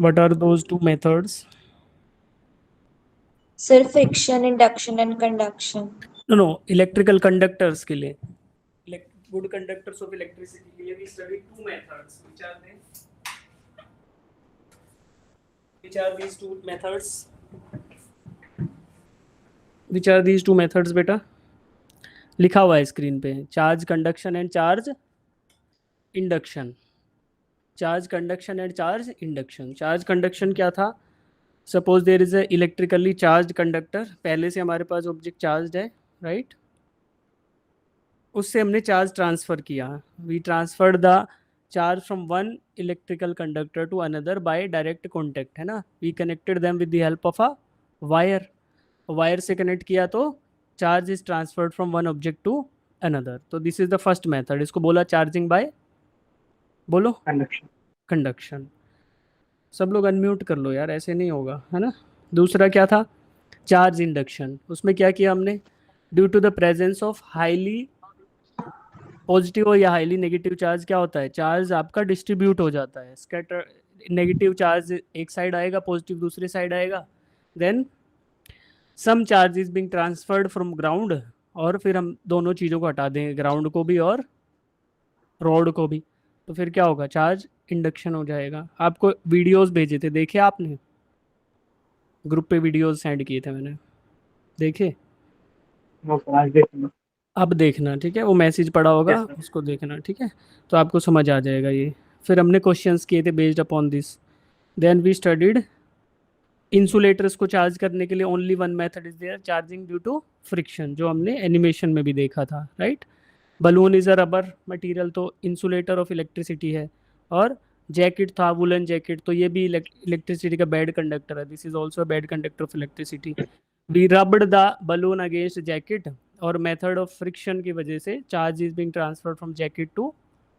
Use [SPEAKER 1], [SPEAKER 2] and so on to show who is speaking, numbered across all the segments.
[SPEAKER 1] What are those two methods?
[SPEAKER 2] Sir, friction, induction and conduction.
[SPEAKER 1] No, electrical conductors के लिए, good conductors of electricity के लिए we study two methods. Which are they? Which are these two methods? Which are these two methods बेटा? लिखा हुआ है screen पे, charge conduction and charge induction. Charge conduction and charge induction. Charge conduction क्या था? Suppose there is a electrically charge conductor, पहले से हमारे पास ऑब्जेक्ट चार्ज है, राइट? उससे हमने चार्ज ट्रांसफ़र किया. We transferred the charge from one electrical conductor to another by direct contact, है ना? We connected them with the help of a wire. Wire से कनेक्ट किया तो charge is transferred from one object to another. तो this is the first method. इसको बोला charging by, बोलो,
[SPEAKER 3] conduction.
[SPEAKER 1] Conduction. सब लोग अनम्यूट कर लो यार, ऐसे नहीं होगा, है ना? दूसरा क्या था? Charge induction. उसमें क्या किया हमने? Due to the presence of highly positive या हाईली नेगेटिव चार्ज, क्या होता है? चार्ज आपका डिस्ट्रीब्यूट हो जाता है. स्कैटर, नेगेटिव चार्ज एक साइड आएगा, पॉजिटिव दूसरी साइड आएगा. Then some charge is being transferred from ground, और फिर हम दोनों चीज़ों को हटा देंगे, ग्राउंड को भी और रॉड को भी. तो फिर क्या होगा? चार्ज इंडक्शन हो जाएगा. आपको वीडियोस भेजे थे, देखे आपने? ग्रुप पे वीडियोस सेंड किए थे मैंने, देखे?
[SPEAKER 3] वो आज देखना.
[SPEAKER 1] अब देखना, ठीक है? वो मैसेज पड़ा होगा,
[SPEAKER 3] Yes, sir.
[SPEAKER 1] उसको देखना, ठीक है? तो आपको समझ आ जाएगा ये. फिर हमने क्वेश्चंस किए थे based upon this. Then we studied insulators को चार्ज करने के लिए only one method is there, charging due to friction, जो हमने एनिमेशन में भी देखा था, right? Balloon is a rubber material, तो इंसुलेटर ऑफ इलेक्ट्रिसिटी है. और जैकेट था वुलन जैकेट, तो ये भी इलेक्ट्रिसिटी का बैड कंडक्टर है. This is also bad conductor of electricity. We rubbed the balloon against jacket, और मेथड ऑफ फ्रिक्शन की वजह से charge is being transferred from jacket to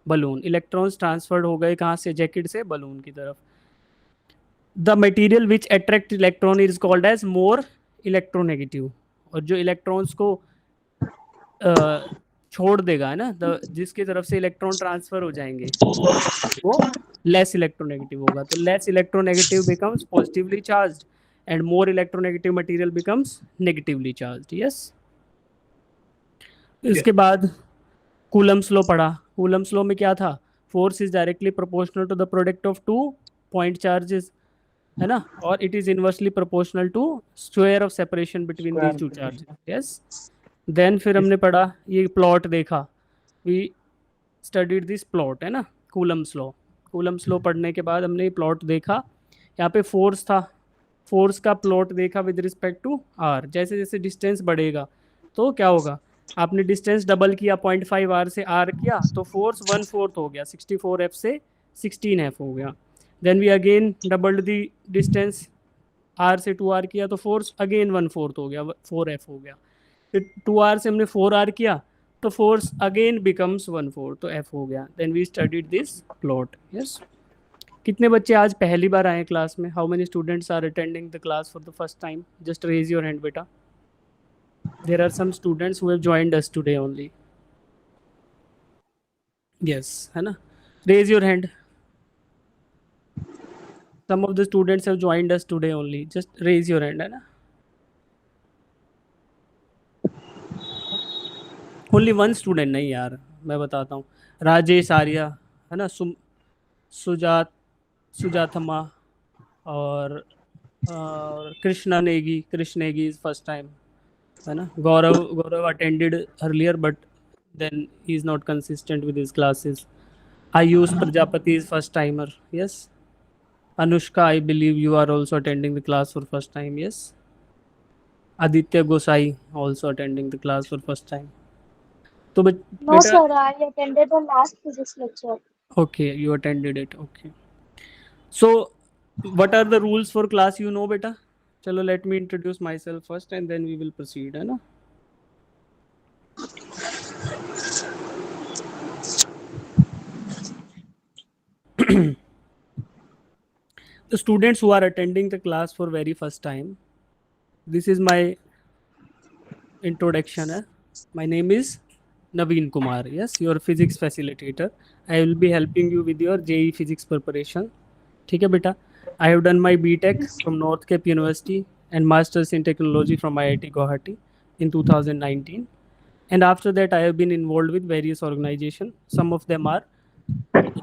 [SPEAKER 1] balloon. Electrons transferred हो गए कहाँ से? जैकेट से बलून की तरफ. The material which attract electron is called as more electronegative. और जो इलेक्ट्रॉन्स को छोड़ देगा, है ना, जिसकी तरफ से इलेक्ट्रॉन ट्रांसफर हो जाएंगे, वो लेस इलेक्ट्रोनेगेटिव होगा. तो less electronegative becomes positively charged and more electronegative material becomes negatively charged. Yes. इसके बाद कूलम्स लॉ पढ़ा. कूलम्स लॉ में क्या था? Force is directly proportional to the product of two point charges, है ना? और it is inversely proportional to square of separation between these two charges. Yes. Then फिर हमने पढ़ा, ये प्लॉट देखा. वी स्टडीड दिस प्लॉट, है ना, कूलम्स लॉ. कूलम्स लॉ पढ़ने के बाद हमने ये प्लॉट देखा. यहाँ पे फोर्स था, फोर्स का प्लॉट देखा विद रिस्पेक्ट टू आर. जैसे जैसे डिस्टेंस बढ़ेगा तो क्या होगा? आपने डिस्टेंस डबल किया, 0.5 आर से आर किया, तो फोर्स 1/4 हो गया, 64 एफ से 16 एफ हो गया. Then we again doubled the distance, R से 2 आर किया, तो फोर्स अगेन 1/4 हो गया, 4 एफ हो गया. फिर 2 आर से हमने 4 आर किया, तो फोर्स अगेन बिकम्स 1/4, तो एफ हो गया. Then we studied this plot. Yes. कितने बच्चे आज पहली बार आए क्लास में? How many students are attending the class for the first time? Just raise your hand बेटा. There are some students who have joined us today only. Yes, है ना? Raise your hand. Some of the students have joined us today only. Just raise your hand, है ना? Only one student नहीं यार, मैं बताता हूँ. राजेश आर्या, है ना? सुजाथमा और Krishna Negi. Krishna Negi is first time, है ना? Gaurav attended earlier but then he is not consistent with his classes. Ayush Prajapati is first timer. Yes. Anushka, I believe you are also attending the class for first time. Yes. Aditya Gosai also attending the class for first time. तो
[SPEAKER 2] No sir, I attended the last physics lecture.
[SPEAKER 1] Okay, you attended it. Okay. So what are the rules for class, you know beta? चलो, let me introduce myself first and then we will proceed, है ना? The students who are attending the class for very first time, this is my introduction. My name is Naveen Kumar. Yes, your physics facilitator. I will be helping you with your JEE physics preparation. ठीक है बेटा? I have done my BTech from North Cape University and Masters in Technology from IIT Guwahati in 2019. And after that, I have been involved with various organizations. Some of them are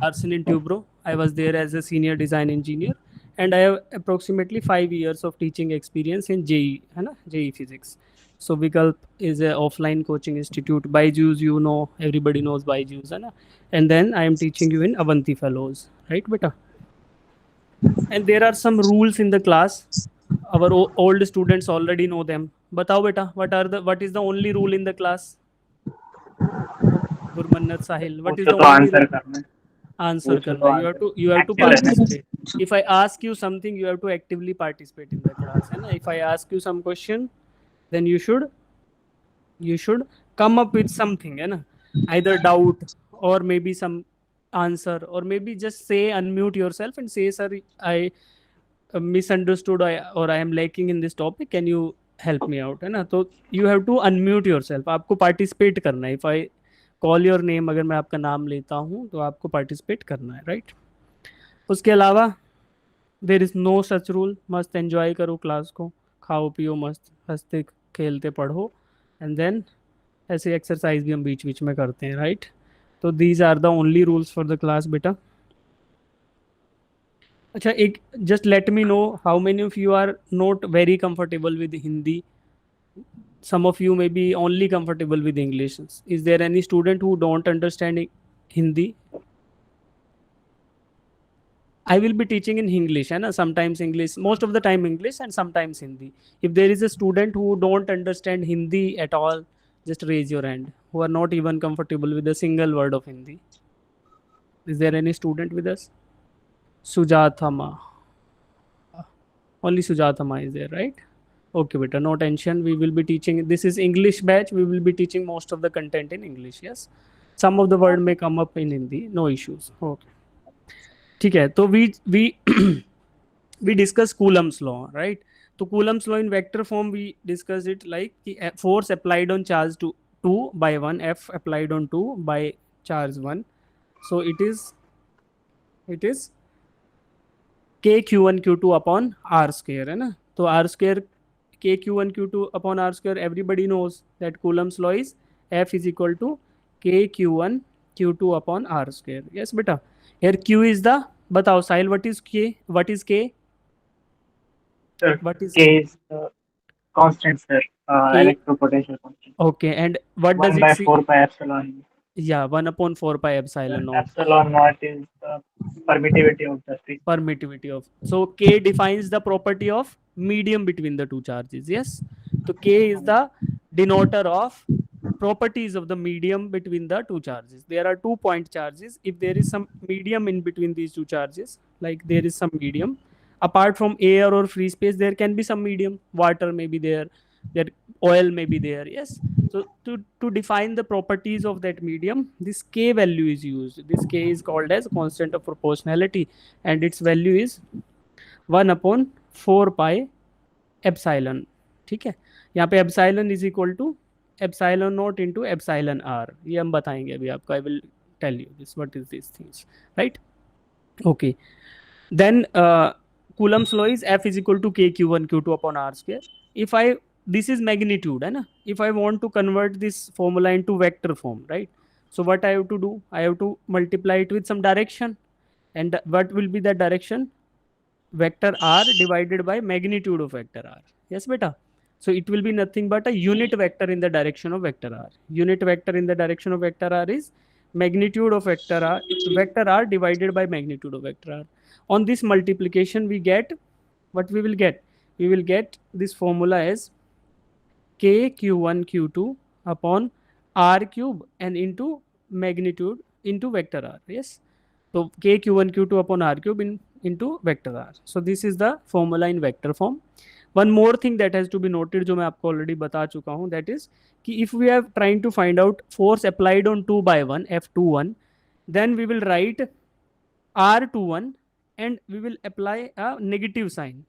[SPEAKER 1] Larsen in Tubro. I was there as a senior design engineer, and I have approximately 5 years of teaching experience in JE, है ना, JE Physics. So Vikalp is a offline coaching institute. Byju's, you know, everybody knows Byju's, है ना. And then I am teaching you in Avanti Fellows, right, beta? And there are some rules in the class. Our old students already know them. Batao beta, what is the only rule in the class? Gurmannat Sahil, what is the
[SPEAKER 3] पूछो तो
[SPEAKER 1] only
[SPEAKER 3] answer
[SPEAKER 1] rule?
[SPEAKER 3] करना है.
[SPEAKER 1] Answer
[SPEAKER 3] पूछो तो
[SPEAKER 1] karna.
[SPEAKER 3] answer.
[SPEAKER 1] You have to
[SPEAKER 3] Active रहना है.
[SPEAKER 1] participate. If I ask you something, you have to actively participate in the class, है ना. If I ask you some question, then you should come up with something, है ना. Either doubt or maybe some answer, or maybe just say, unmute yourself and say, sir, I misunderstood, or I am lacking in this topic, can you help me out, है ना. तो you have to unmute yourself. आपको participate करना है. If I call your name, अगर मैं आपका नाम लेता हूँ तो आपको participate करना है, right? उसके अलावा there is no such rule. मस्त एंजॉय करो क्लास को, खाओ पियो मस्त, हंसते खेलते पढ़ो, एंड देन ऐसे एक्सरसाइज भी हम बीच बीच में करते हैं, राइट? तो these are the only rules for the class बेटा. अच्छा, एक just let me know how many of you are not very comfortable with Hindi. Some of you may be only comfortable with English. Is there any student who don't understand Hindi? I will be teaching in English, है ना. Sometimes English, most of the time English, and sometimes Hindi. If there is a student who don't understand Hindi at all, just raise your hand. Who are not even comfortable with a single word of Hindi. Is there any student with us? Sujathama. Only Sujathama is there, right? Okay, beta, no tension. We will be teaching. This is English batch. We will be teaching most of the content in English. Yes. Some of the word may come up in Hindi. No issues. Okay. ठीक है. तो we discuss Coulomb's law, right? तो Coulomb's law in vector form we discuss it like force applied on charge 2 by 1, F applied on 2 by charge 1. So it is K Q1 Q2 upon R square, है ना. तो R square K Q1 Q2 upon R square, everybody knows that Coulomb's law is F is equal to K Q1 Q2 upon R square. Yes beta. Here Q is the, बताओ Sahil, what is K? What is K?
[SPEAKER 3] Sir,
[SPEAKER 1] What is
[SPEAKER 3] K is constant, sir.
[SPEAKER 1] K?
[SPEAKER 3] Electropotential constant.
[SPEAKER 1] Okay, and what does
[SPEAKER 3] 1
[SPEAKER 1] it
[SPEAKER 3] by
[SPEAKER 1] say?
[SPEAKER 3] 4 pi epsilon.
[SPEAKER 1] Yeah, 1 upon 4 pi epsilon naught.
[SPEAKER 3] Epsilon naught is the permittivity of the free.
[SPEAKER 1] Permittivity of. So K defines the property of medium between the two charges. Yes. So K is the denoter of properties of the medium between the two charges. There are 2 point charges. If there is some medium in between these two charges, like there is some medium, apart from air or free space, there can be some medium. Water may be there, oil may be there. Yes. So to define the properties of that medium, this K value is used. This K is called as constant of proportionality, and its value is 1 upon 4 pi epsilon. ठीक है. यहाँ पे epsilon is equal to epsilon naught into epsilon r. ये हम बताएंगे अभी आपको. I will tell you this. What is these things, right? Okay. Then Coulomb's law is F is equal to K Q1 Q2 upon R square. If this is magnitude, है ना. If I want to convert this formula into vector form, right? So what I have to do? I have to multiply it with some direction. And what will be the direction? Vector R divided by magnitude of vector R. Yes, beta. So it will be nothing but a unit vector in the direction of vector R. Unit vector in the direction of vector R is magnitude of vector R divided by magnitude of vector R. On this multiplication, we get what we will get. We will get this formula as K Q1 Q2 upon R cube and into magnitude into vector R. Yes. So K Q1 Q2 upon R cube into vector R. So this is the formula in vector form. One more thing that has to be noted, जो मैं आपको already बता चुका हूँ, that is कि if we are trying to find out force applied on 2 by 1, F21, then we will write R21 and we will apply a negative sign.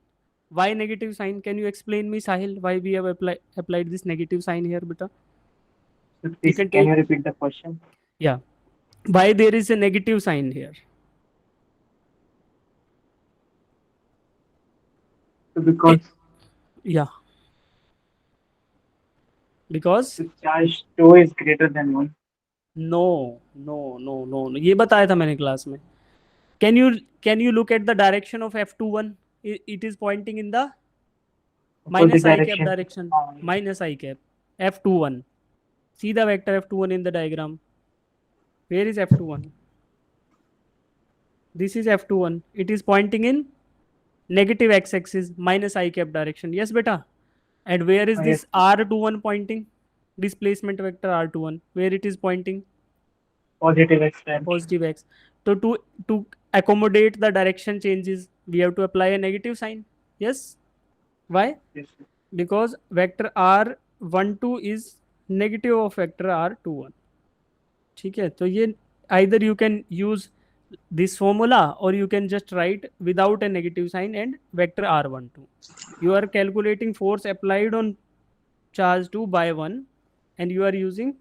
[SPEAKER 1] Why negative sign? Can you explain me, Sahil, why we have applied this negative sign here, beta?
[SPEAKER 3] Please, can you repeat the question?
[SPEAKER 1] Yeah. Why there is a negative sign here?
[SPEAKER 3] So because
[SPEAKER 1] Yeah, because
[SPEAKER 3] the charge 2 is greater than 1.
[SPEAKER 1] no, ये बताया था मैंने class में. Can you look at the direction of F21? It is pointing in the
[SPEAKER 3] Opposite
[SPEAKER 1] minus I cap
[SPEAKER 3] direction.
[SPEAKER 1] direction. Minus I cap. F21. See the vector F21 in the diagram. Where is F21? This is F21. It is pointing in negative x-axis minus I cap direction. Yes, beta. And where is
[SPEAKER 3] Yes,
[SPEAKER 1] this R21 pointing? Displacement vector R21. Where it is pointing?
[SPEAKER 3] positive x direction.
[SPEAKER 1] Positive x. So to accommodate the direction changes, we have to apply a negative sign. Yes. Why?
[SPEAKER 3] Yes.
[SPEAKER 1] Because vector R12 is negative of vector R21. ठीक है, तो ये either you can use this formula or you can just write without a negative sign and vector R12. You are calculating force applied on charge 2 by 1 and you are using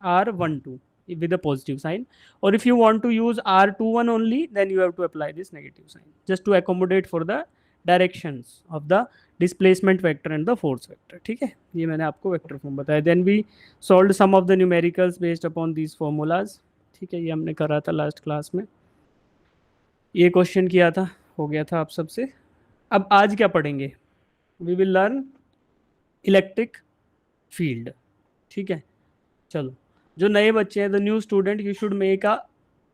[SPEAKER 1] R12 with a positive sign, or if you want to use R21 only, then you have to apply this negative sign just to accommodate for the directions of the displacement vector and the force vector. ठीक है, ये मैंने आपको vector form बताया. Then we solve some of the numericals based upon these formulas. ठीक है, ये हमने करा था लास्ट क्लास में. ये क्वेश्चन किया था, हो गया था आप सबसे. अब आज क्या पढ़ेंगे? We will learn electric field. ठीक है, चलो. जो नए बच्चे हैं, the new student, you should make a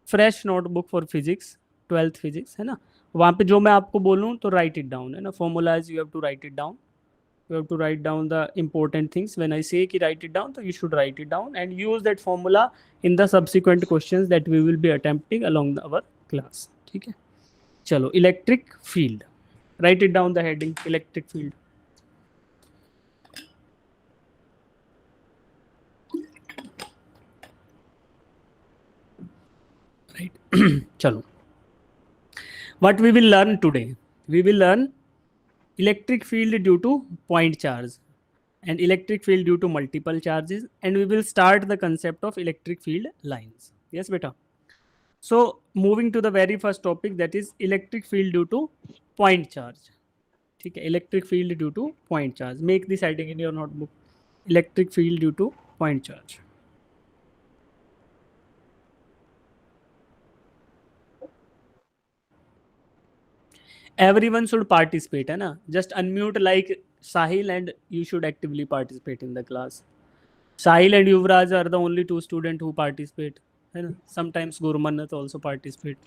[SPEAKER 1] fresh notebook for physics, 12th physics, है ना. वहाँ पे जो मैं आपको बोलूँ तो राइट इट डाउन, है ना. Formulas you have to write it down. You have to write down the important things. When I say ki write it down, so you should write it down and use that formula in the subsequent questions that we will be attempting along our class. ठीक है, चलो. Electric field, write it down the heading, electric field. Right. चलो. What we will learn today? We will learn electric field due to point charge and electric field due to multiple charges, and we will start the concept of electric field lines. Yes beta. So moving to the very first topic, that is electric field due to point charge. ठीक है, electric field due to point charge. Make this heading in your notebook, electric field due to point charge. Everyone should participate, है ना. Just unmute like Sahil and you should actively participate in the class. Sahil and Yuvraj are the only two students who participate, है ना. Sometimes Gurmanat also participate.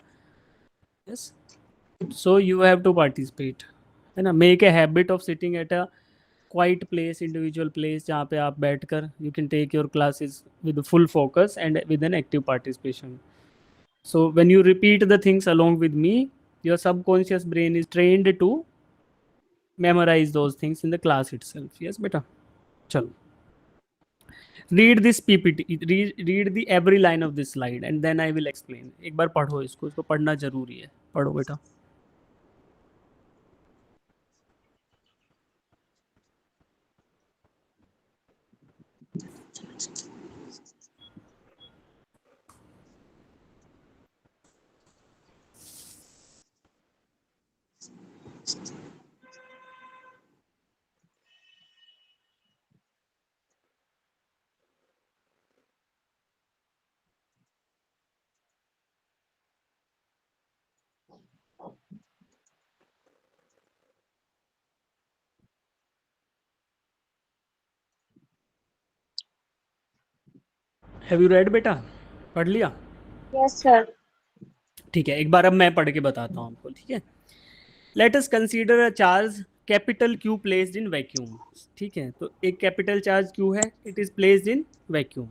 [SPEAKER 1] Yes, so you have to participate, है ना. Make a habit of sitting at a quiet place, individual place, जहाँ पे आप बैठकर you can take your classes with full focus and with an active participation. So when you repeat the things along with me, your subconscious brain is trained to memorize those things in the class itself. Yes beta. Chalo. Read this PPT, read the every line of this slide and then I will explain. एक बार पढ़ो इसको पढ़ना जरूरी है. पढ़ो बेटा. Have you read बेटा? पढ़ लिया?
[SPEAKER 2] Yes, sir.
[SPEAKER 1] ठीक है, एक बार अब मैं पढ़ के बताता हूँ आपको. ठीक है, let us consider a charge capital Q placed in vacuum. ठीक है, तो एक कैपिटल चार्ज Q है, it is placed in vacuum.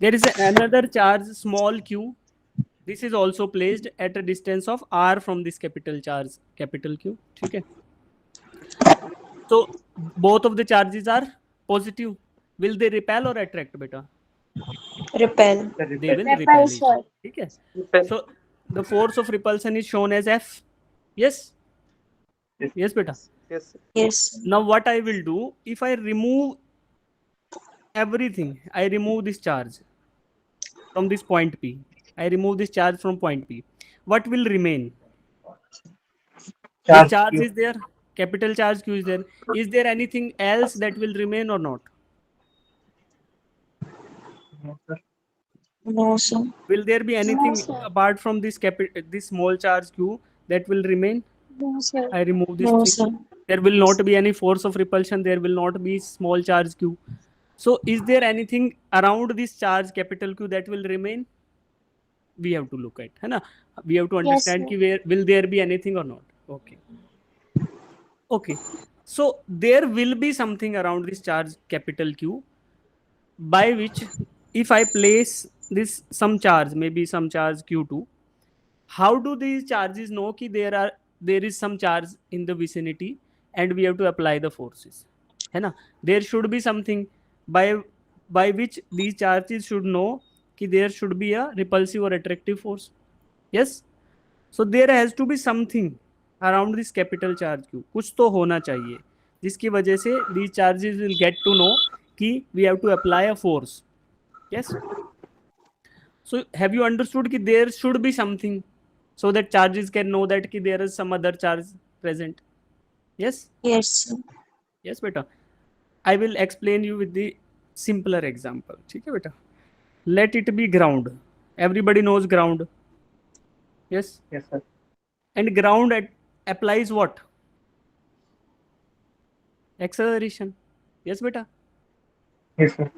[SPEAKER 1] There is another charge small q, this is also placed at a distance of r from this capital charge capital Q. ठीक है, तो both of the charges are positive. Will they repel और attract बेटा?
[SPEAKER 2] Repel.
[SPEAKER 1] They will
[SPEAKER 2] Repel,
[SPEAKER 1] repel each
[SPEAKER 2] sir.
[SPEAKER 1] other. ठीक है, so the force of repulsion is shown as F. Yes, yes beta.
[SPEAKER 4] Yes.
[SPEAKER 2] Yes.
[SPEAKER 1] Now what I will do, if I remove everything, I remove this charge from this point P, I remove this charge from point P, what will remain? The charge
[SPEAKER 3] Q.
[SPEAKER 1] is there, capital charge q is there. Is there anything else that will remain or not?
[SPEAKER 3] No, sir.
[SPEAKER 2] No, sir.
[SPEAKER 1] Will there be anything
[SPEAKER 2] sir.
[SPEAKER 1] apart from this this small charge q that will remain?
[SPEAKER 2] No, sir.
[SPEAKER 1] I remove this
[SPEAKER 2] No,
[SPEAKER 1] thing.
[SPEAKER 2] sir.
[SPEAKER 1] There will not be any force of repulsion. There will not be small charge q. So is there anything around this charge capital Q that will remain? We have to look at, है ना? We have to understand
[SPEAKER 2] sir.
[SPEAKER 1] कि where will there be anything or not? Okay. Okay. So there will be something around this charge capital Q, by which if I place this some charge, maybe some charge Q2, how do these charges know कि there is some charge in the vicinity and we have to apply the forces, है ना? There should be something by which these charges should know कि there should be a repulsive or attractive force. Yes, so there has to be something around this capital charge Q. कुछ तो होना चाहिए जिसकी वजह से these charges will get to know कि we have to apply a force. Yes, so have you understood कि there should be something so that charges can know that कि there is some other charge present? Yes,
[SPEAKER 2] Yes, sir.
[SPEAKER 1] yes beta. I will explain you with the simpler example. ठीक है बेटा? Let it be ground. Everybody knows ground. Yes,
[SPEAKER 3] Yes, sir.
[SPEAKER 1] and ground applies what? Acceleration. Yes beta.
[SPEAKER 3] Yes, sir.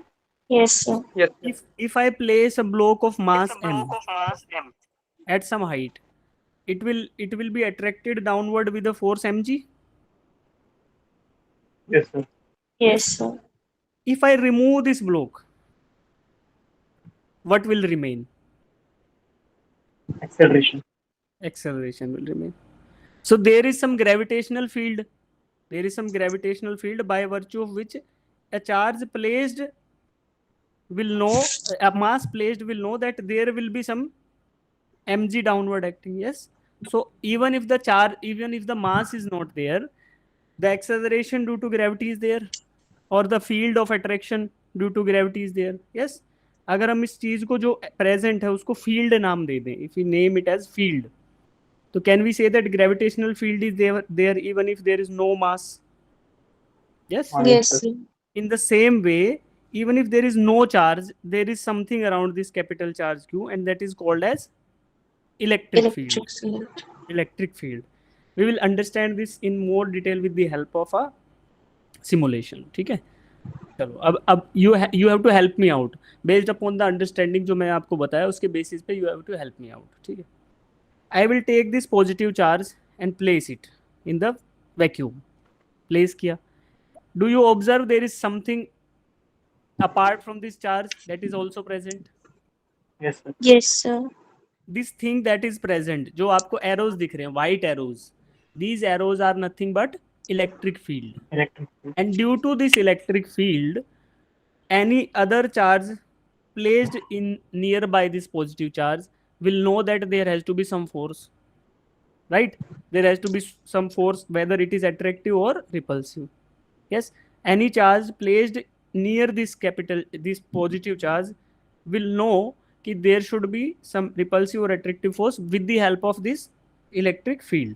[SPEAKER 2] Yes, sir.
[SPEAKER 1] If I place a block of mass m at some height, it will be attracted downward with the force mg.
[SPEAKER 3] Yes, sir.
[SPEAKER 2] Yes, sir.
[SPEAKER 1] If I remove this block, what will remain?
[SPEAKER 3] Acceleration.
[SPEAKER 1] Acceleration will remain. So there is some gravitational field. There is some gravitational field by virtue of which a charge placed will know, a mass placed will know that there will be some mg downward acting. Yes. So even if the mass is not there, the acceleration due to gravity is there, or the field of attraction due to gravity is there. Yes. अगर हम इस चीज को जो present है उसको field नाम दे दें, if we name it as field, तो can we say that gravitational field is there even if there is no mass? Yes.
[SPEAKER 2] Yes, sir.
[SPEAKER 1] In the same way, even if there is no charge, there is something around this capital charge Q, and that is called as electric field.
[SPEAKER 2] Electric field.
[SPEAKER 1] Electric field. We will understand this in more detail with the help of a simulation. ठीक है? चलो अब you have to help me out based upon the understanding जो मैं आपको बताया उसके basis पे you have to help me out. ठीक है? I will take this positive charge and place it in the vacuum. Place किया. Do you observe there is something apart from this charge that is also present?
[SPEAKER 3] Yes, sir.
[SPEAKER 2] Yes, sir.
[SPEAKER 1] This thing that is present, जो आपको arrows दिख रहे हैं, white arrows, these arrows are nothing but electric field.
[SPEAKER 3] Electric field.
[SPEAKER 1] And due to this electric field, any other charge placed in nearby this positive charge will know that there has to be some force. Right? There has to be some force, whether it is attractive or repulsive. Yes, any charge placed near this positive charge will know that there should be some repulsive or attractive force with the help of this electric field.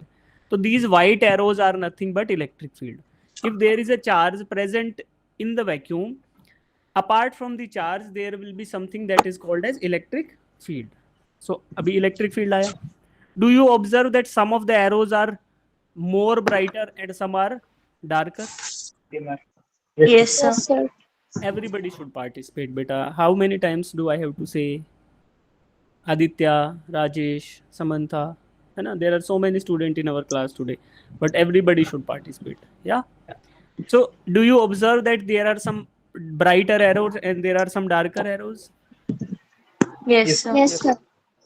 [SPEAKER 1] So these white arrows are nothing but electric field. If there is a charge present in the vacuum, apart from the charge, there will be something that is called as electric field. So abhi electric field aaya. Do you observe that some of the arrows are more brighter and some are darker?
[SPEAKER 3] Dimmer.
[SPEAKER 2] Yes, sir.
[SPEAKER 4] Yes, sir.
[SPEAKER 1] Everybody should participate, beta. How many times do I have to say? Aditya, Rajesh, Samantha. है ना? There are so many students in our class today, but everybody should participate. Yeah. So do you observe that there are some brighter arrows and there are some darker arrows?
[SPEAKER 2] Yes, sir.
[SPEAKER 4] Yes, sir.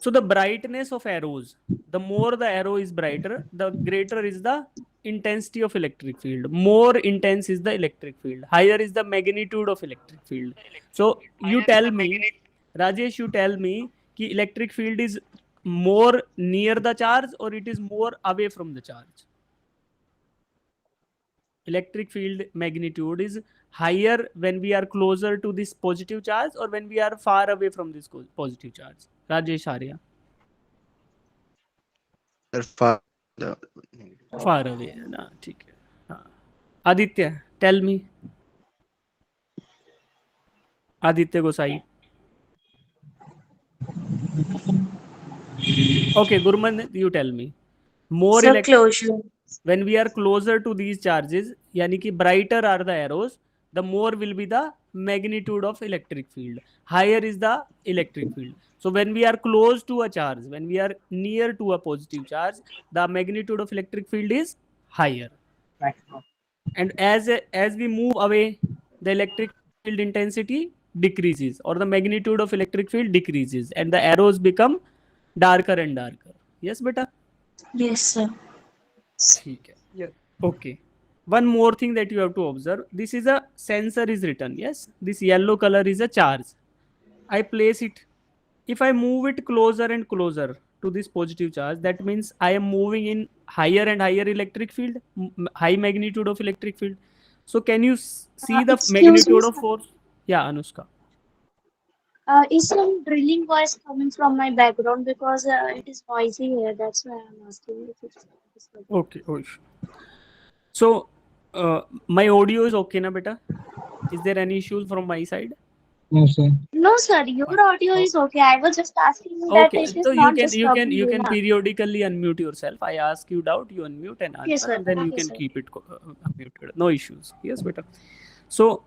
[SPEAKER 1] So the brightness of arrows, the more the arrow is brighter, the greater is the intensity of electric field. More intense is the electric field. Higher is the magnitude of electric field. So you tell me, Rajesh, you tell me कि electric field is more near the charge or it is more away from the charge? Electric field magnitude is higher when we are closer to this positive charge or when we are far away from this positive charge? Rajesh Arya.
[SPEAKER 5] Sir, far
[SPEAKER 1] Far away. ना ठीक है. Aditya, tell me. Aditya Gosai. Okay, Gurman, you tell me. More
[SPEAKER 2] Sir, closure.
[SPEAKER 1] when we are closer to these charges, yani ki brighter are the arrows, the more will be the magnitude of electric field. Higher is the electric field. So when we are close to a charge, when we are near to a positive charge, the magnitude of electric field is higher.
[SPEAKER 3] Maximum.
[SPEAKER 1] And as we move away, the electric field intensity decreases, or the magnitude of electric field decreases, and the arrows become darker and darker. Yes, beta?
[SPEAKER 2] Yes, sir.
[SPEAKER 1] ठीक है. Yeah. Okay. One more thing that you have to observe. This is a sensor is written. Yes. This yellow color is a charge. I place it. If I move it closer and closer to this positive charge, that means I am moving in higher and higher electric field, high magnitude of electric field. So can you see the
[SPEAKER 2] Excuse
[SPEAKER 1] magnitude
[SPEAKER 2] me,
[SPEAKER 1] of force? Yeah, Anushka.
[SPEAKER 2] Is some drilling voice coming from my background because it is noisy here. That's why I'm asking if it's
[SPEAKER 1] Okay. So my audio is okay, na beta? Is there any issues from my side?
[SPEAKER 4] No, sir.
[SPEAKER 2] No, sir. Your audio is okay. I was just asking you that
[SPEAKER 1] Okay,
[SPEAKER 2] it is
[SPEAKER 1] so
[SPEAKER 2] not disturbing
[SPEAKER 1] you
[SPEAKER 2] you,
[SPEAKER 1] can
[SPEAKER 2] na?
[SPEAKER 1] periodically unmute yourself. I ask you doubt, you unmute and answer,
[SPEAKER 2] Yes, sir.
[SPEAKER 1] and then you
[SPEAKER 2] Okay,
[SPEAKER 1] can
[SPEAKER 2] sir.
[SPEAKER 1] keep it muted. No issues. Yes, better. So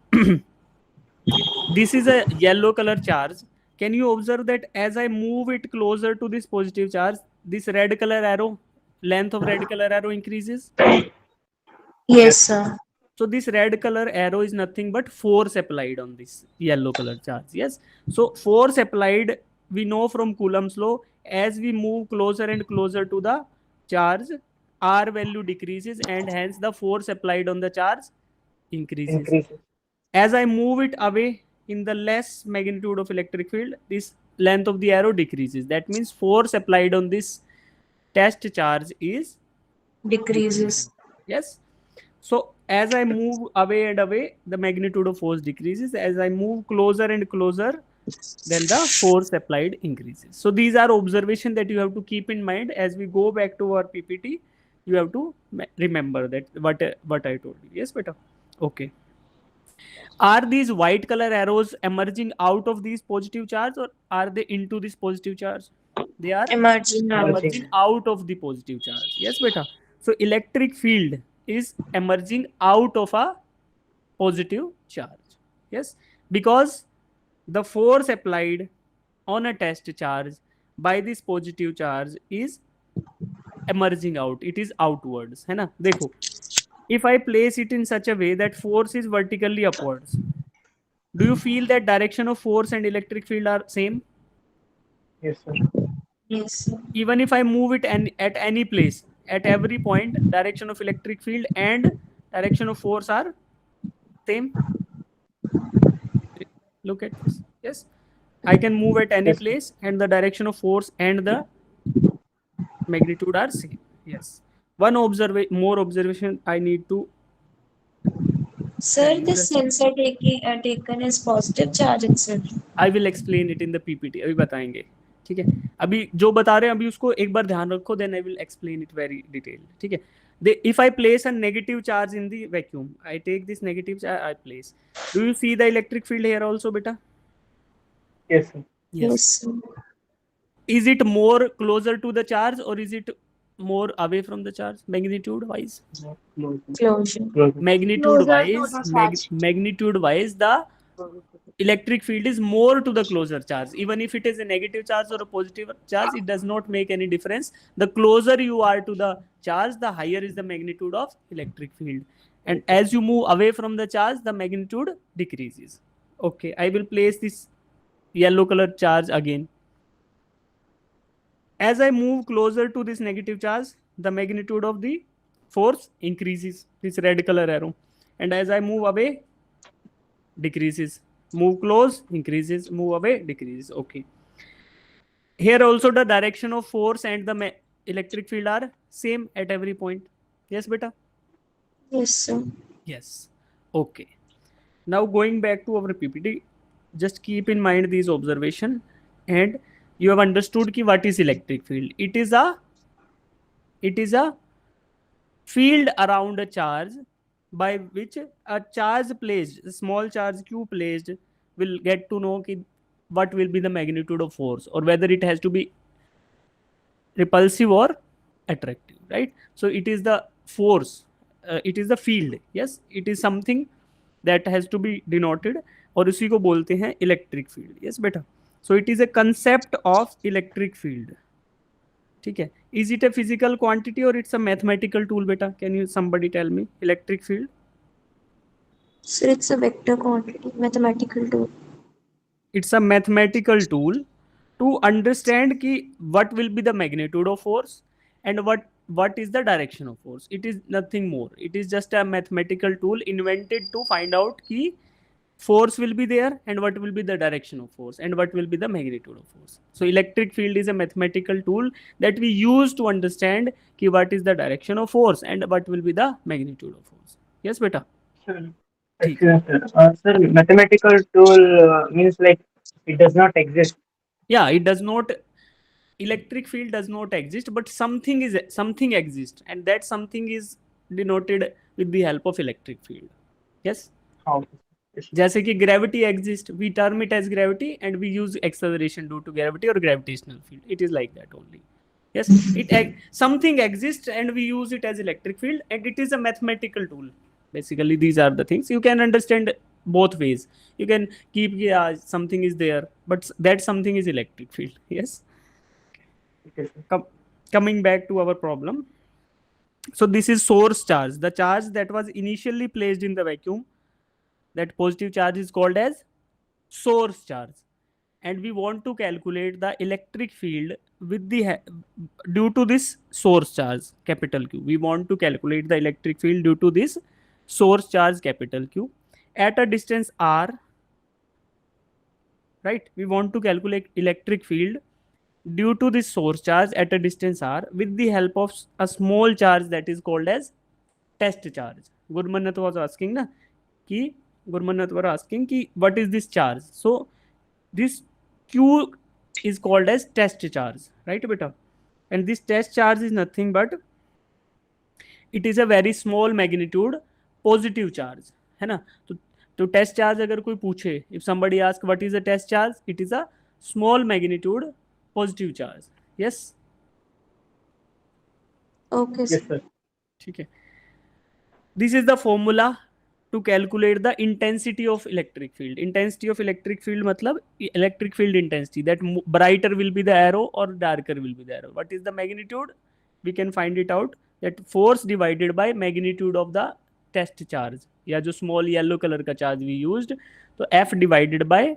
[SPEAKER 1] this is a yellow color charge. Can you observe that as I move it closer to this positive charge, this red color arrow, length of red color arrow increases?
[SPEAKER 2] Yes, sir.
[SPEAKER 1] So this red color arrow is nothing but force applied on this yellow color charge. Yes. So force applied, we know from Coulomb's law, as we move closer and closer to the charge, R value decreases, and hence the force applied on the charge increases. As I move it away in the less magnitude of electric field, this length of the arrow decreases. That means force applied on this test charge is
[SPEAKER 2] Decreases.
[SPEAKER 1] Yes. So as I move away and away, the magnitude of force decreases. As I move closer and closer, then the force applied increases. So these are observations that you have to keep in mind as we go back to our PPT. You have to remember that what I told you. Yes, beta. Okay. Are these white color arrows emerging out of these positive charge, or are they into this positive charge? They are
[SPEAKER 2] Emerging out.
[SPEAKER 1] emerging out of the positive charge. Yes, beta. So electric field is emerging out of a positive charge. Yes, because the force applied on a test charge by this positive charge is emerging out. It is outwards. है ना? देखो, if I place it in such a way that force is vertically upwards, do you feel that direction of force and electric field are same?
[SPEAKER 3] Yes, sir.
[SPEAKER 2] Yes, sir.
[SPEAKER 1] Even if I move it at any place, at every point, direction of electric field and direction of force are same. Look at this. Yes, I can move at any
[SPEAKER 3] Yes.
[SPEAKER 1] place, and the direction of force and the magnitude are same. Yes. One more observation I need to.
[SPEAKER 2] Sir, this sensor taken is positive charge itself.
[SPEAKER 1] I will explain it in the PPT. अभी बताएंगे. ठीक है. अभी जो बता रहे हैं अभी उसको एक बार ध्यान रखो. Then I will explain it very detailed. ठीक है. If I place a negative charge in the vacuum, I take this negative charge, I place. Do you see the electric field here also, beta?
[SPEAKER 3] Yes, sir.
[SPEAKER 2] Yes, sir.
[SPEAKER 1] Is it more closer to the charge, or is it more away from the charge magnitude wise?
[SPEAKER 2] Closure.
[SPEAKER 1] Magnitude
[SPEAKER 2] Closer to
[SPEAKER 1] wise,
[SPEAKER 2] the charge.
[SPEAKER 1] magnitude wise, the electric field is more to the closer charge. Even if it is a negative charge or a positive charge, it does not make any difference. The closer you are to the charge, the higher is the magnitude of electric field. And as you move away from the charge, the magnitude decreases. Okay, I will place this yellow color charge again. As I move closer to this negative charge, the magnitude of the force increases, this red color arrow. And as I move away, decreases. Move close, increases. Move away, decreases. Okay. Here also the direction of force and the electric field are same at every point. Yes, beta?
[SPEAKER 2] Yes, sir.
[SPEAKER 1] Yes. Okay. Now going back to our PPT, just keep in mind these observation, and you have understood ki what is electric field. It is a field around a charge by which a charge placed, a small charge q placed, will get to know ki what will be the magnitude of force, or whether it has to be repulsive or attractive, right? So it is the force, it is the field. Yes, it is something that has to be denoted, और उसी को बोलते हैं electric field. Yes बेटा. So it is a concept of electric field. ठीक है. Is it a physical quantity और it's a mathematical tool बेटा? Can you somebody tell me electric field?
[SPEAKER 2] Sir, it's a vector quantity, mathematical tool.
[SPEAKER 1] It's a mathematical tool to understand ki what will be the magnitude of force and what is the direction of force. It is nothing more. It is just a mathematical tool invented to find out ki force will be there and what will be the direction of force and what will be the magnitude of force. So electric field is a mathematical tool that we use to understand ki what is the direction of force and what will be the magnitude of force. Yes beta.
[SPEAKER 3] Sure.
[SPEAKER 1] ठीक.
[SPEAKER 3] Excellent, sir. Sir, mathematical tool means like it does not exist.
[SPEAKER 1] Yeah, it does not, electric field does not exist, but something exists, and that something is denoted with the help of electric field. Yes.
[SPEAKER 3] How? Yes.
[SPEAKER 1] जैसे कि gravity exists, we term it as gravity and we use acceleration due to gravity or gravitational field. It is like that only. Yes, something exists and we use it as electric field, and it is a mathematical tool. Basically, these are the things you can understand both ways. You can keep something is there, but that something is electric field. Yes.
[SPEAKER 3] Okay, sir.
[SPEAKER 1] Coming back to our problem. So this is source charge, the charge that was initially placed in the vacuum. That positive charge is called as source charge, and we want to calculate the electric field with the due to this source charge capital Q. We want to calculate the electric field due to this source charge capital Q at a distance r, right? We want to calculate electric field due to this source charge at a distance r with the help of a small charge that is called as test charge. Gurmanat was asking na ki Gurmanat was asking ki what is this charge? So this Q is called as test charge, right beta? And this test charge is nothing but it is a very small magnitude positive charge, है ना? तो test charge अगर कोई पूछे, if somebody ask what is a test charge, it is a small magnitude positive charge. Yes.
[SPEAKER 2] Okay, sir.
[SPEAKER 3] Yes, sir.
[SPEAKER 1] ठीक है. This is the formula to calculate the intensity of electric field. Intensity of electric field मतलब electric field intensity, that brighter will be the arrow or darker will be the arrow. What is the magnitude? We can find it out, that force divided by magnitude of the test charge, या जो small yellow color का charge we used, तो F divided by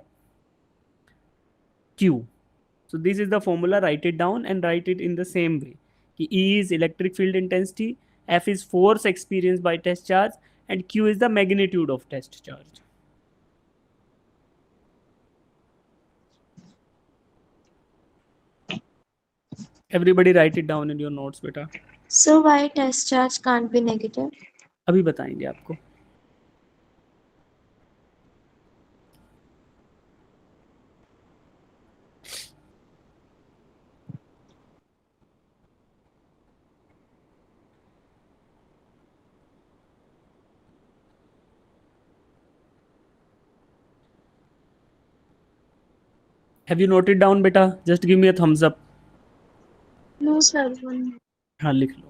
[SPEAKER 1] Q. So this is the formula. Write it down and write it in the same way. E is electric field intensity, F is force experienced by test charge, and Q is the magnitude of test charge. Everybody write it down in your notes beta.
[SPEAKER 2] So why test charge can't be negative?
[SPEAKER 1] अभी बताएंगे आपको. Have you noted down beta? Just give me a thumbs up.
[SPEAKER 2] No, sir. One.
[SPEAKER 1] हाँ लिख लो.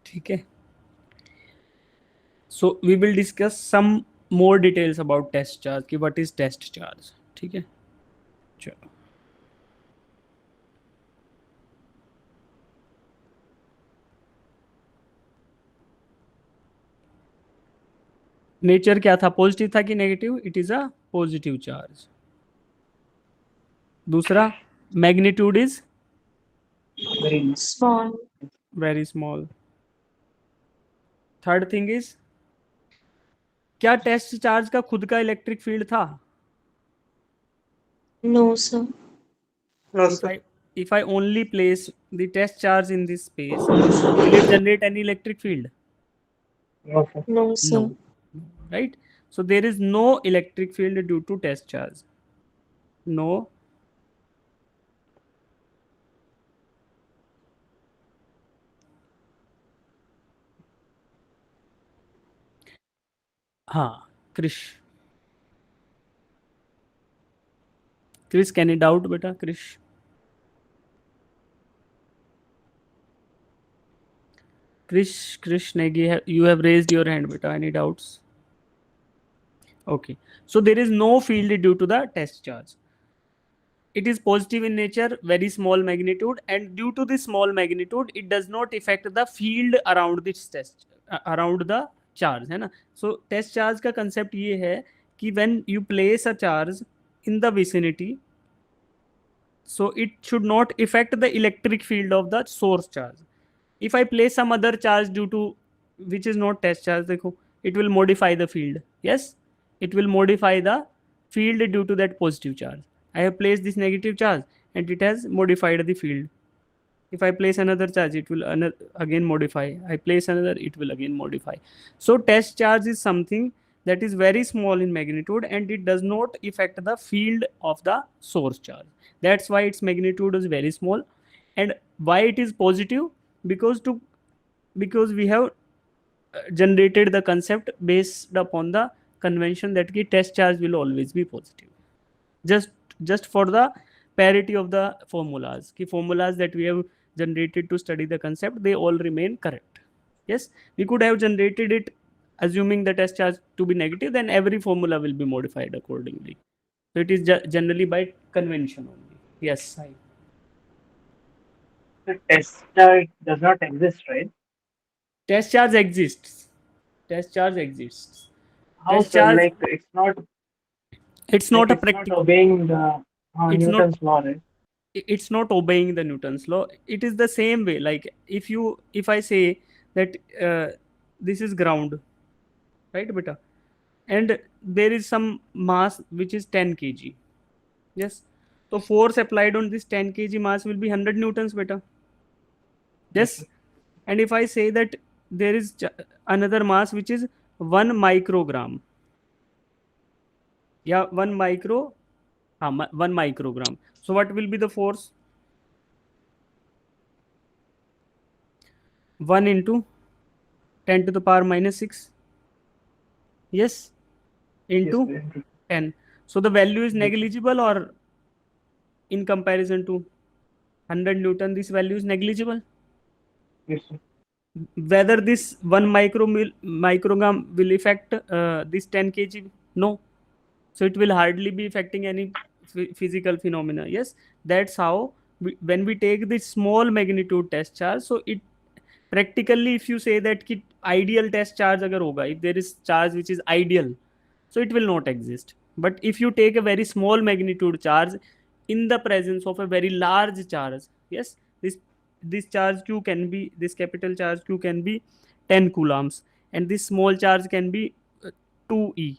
[SPEAKER 1] ठीक है. So we will discuss some more details about test charge कि what is test charge. ठीक है. चलो. नेचर क्या था? पॉजिटिव था कि negative? It is a positive charge. दूसरा, magnitude is
[SPEAKER 3] Very
[SPEAKER 2] Small.
[SPEAKER 1] Very small. Third thing is, क्या टेस्ट चार्ज का खुद का इलेक्ट्रिक फील्ड था?
[SPEAKER 2] No, sir.
[SPEAKER 3] no,
[SPEAKER 1] If
[SPEAKER 3] sir.
[SPEAKER 1] I only place the test charge in this space, will it generate any electric field?
[SPEAKER 3] No, sir.
[SPEAKER 2] No, sir.
[SPEAKER 1] No. Right? So there is no electric field due to test charge. No हाँ Krrish, Krrish can doubt बेटा? Krrish, Krish Negi, you have raised your hand, beta. Any doubts? Okay. So there is no field due to the test charge. It is positive in nature, very small magnitude, and due to this small magnitude, it does not affect the field around this test, around the charge, है ना? So test charge का concept ये है कि when you place a charge in the vicinity, so it should not affect the electric field of the source charge. If I place some other charge due to which is not test charge, देखो, it will modify the field. Yes, it will modify the field due to that positive charge. I have placed this negative charge and it has modified the field. If I place another charge, it will again modify. I place another, it will again modify. So test charge is something that is very small in magnitude and it does not affect the field of the source charge. That's why its magnitude is very small. And why it is positive? Because we have generated the concept based upon the convention that the test charge will always be positive. Just for the parity of the formulas, the formulas that we have generated to study the concept, they all remain correct. Yes, we could have generated it assuming the test charge to be negative, then every formula will be modified accordingly. So it is generally by convention only. Yes, I.
[SPEAKER 3] The test charge does not exist, right?
[SPEAKER 1] Test charge exists. Test charge exists.
[SPEAKER 3] How,
[SPEAKER 1] Test
[SPEAKER 3] sir?
[SPEAKER 1] charge.
[SPEAKER 3] Like
[SPEAKER 1] It's not a
[SPEAKER 3] it's not
[SPEAKER 1] practical.
[SPEAKER 3] obeying the
[SPEAKER 1] It's not.
[SPEAKER 3] Newton's law, right?
[SPEAKER 1] It's not obeying the Newton's law. It is the same way. Like if I say that this is ground, right, beta, and there is some mass which is 10 kg. Yes. So force applied on this 10 kg mass will be 100 newtons, beta. Yes. And if I say that there is another mass which is 1 microgram. Yeah, 1 microgram. So what will be the force? 1 into 10 to the power minus 6. Yes. Into
[SPEAKER 3] Yes,
[SPEAKER 1] 10. So the value is negligible, or in comparison to 100 Newton, this value is negligible.
[SPEAKER 3] yes, sir.
[SPEAKER 1] Whether this 1 microgram will affect this 10 kg? No. So it will hardly be affecting any physical phenomena. Yes, that's how when we take this small magnitude test charge, so it practically, if you say that ki ideal test charge agar hoga, if there is charge which is ideal, so it will not exist. But if you take a very small magnitude charge in the presence of a very large charge, yes, this charge q can be, this capital charge q can be 10 coulombs, and this small charge can be 2e,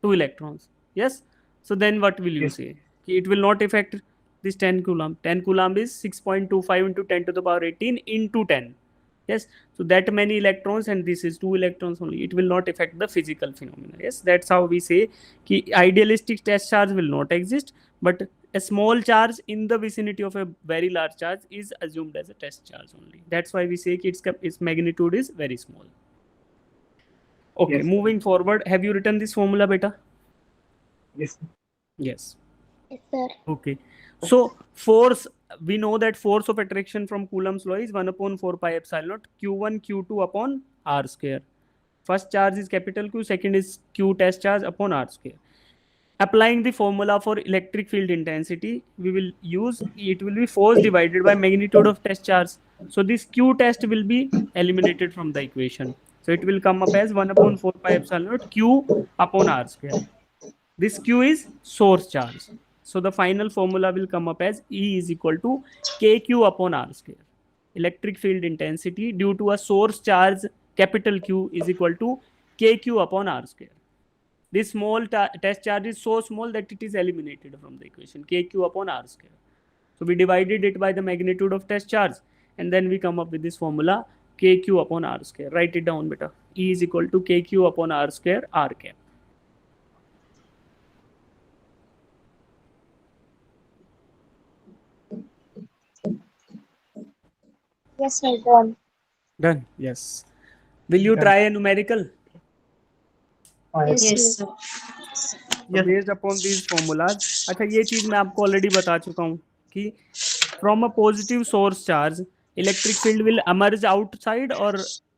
[SPEAKER 1] 2 electrons. Yes, so then what will you
[SPEAKER 3] Yes.
[SPEAKER 1] say? It will not affect this 10 coulomb. 10 coulomb is 6.25 into 10 to the power 18 into 10. Yes, so that many electrons, and this is 2 electrons only. It will not affect the physical phenomena. Yes, that's how we say ki idealistic test charge will not exist, but a small charge in the vicinity of a very large charge is assumed as a test charge only. That's why we say ki its magnitude is very small. Okay,
[SPEAKER 3] Yes.
[SPEAKER 1] moving forward, have you written this formula, beta?
[SPEAKER 3] Yes.
[SPEAKER 1] Yes.
[SPEAKER 2] Yes, sir.
[SPEAKER 1] Okay. So force, we know that force of attraction from Coulomb's law is 1 upon 4 pi epsilon naught Q1 Q2 upon R square. First charge is capital Q, second is Q test charge upon R square. Applying the formula for electric field intensity, we will use, it will be force divided by magnitude of test charge. So this Q test will be eliminated from the equation. So it will come up as 1 upon 4 pi epsilon naught Q upon R square. This Q is source charge. So the final formula will come up as E is equal to KQ upon R square. Electric field intensity due to a source charge capital Q is equal to KQ upon R square. This small test charge is so small that it is eliminated from the equation, KQ upon R square. So we divided it by the magnitude of test charge, and then we come up with this formula kq upon r square. Write it down beta. E is equal to kq upon r square r cap.
[SPEAKER 2] Yes, sir. Done.
[SPEAKER 1] Done. Yes. Will you
[SPEAKER 3] Done.
[SPEAKER 1] try a numerical?
[SPEAKER 2] Yes,
[SPEAKER 4] Yes,
[SPEAKER 2] sir.
[SPEAKER 4] sir.
[SPEAKER 3] Yes.
[SPEAKER 1] Based upon these formulas. अच्छा ये चीज मैं आपको already बता चुका हूँ कि from a positive source charge electric field will emerge outside or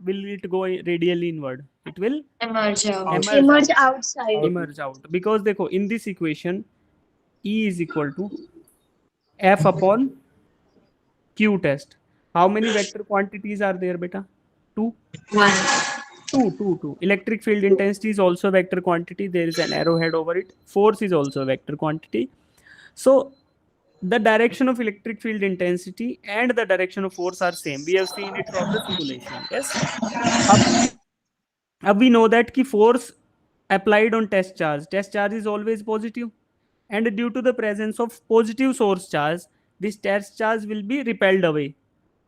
[SPEAKER 1] will it go radially inward? It will
[SPEAKER 4] Emerge out.
[SPEAKER 2] Emerge outside.
[SPEAKER 1] emerge out because देखो in this equation E is equal to F upon Q test. How many vector quantities are there beta? Two.
[SPEAKER 4] 1.
[SPEAKER 1] Two. Electric field intensity is also a vector quantity. There is an arrowhead over it. Force is also a vector quantity. So the direction of electric field intensity and the direction of force are same. We have seen it from the simulation. Yes. अब we know that ki force applied on test charge is always positive, and due to the presence of positive source charge, this test charge will be repelled away.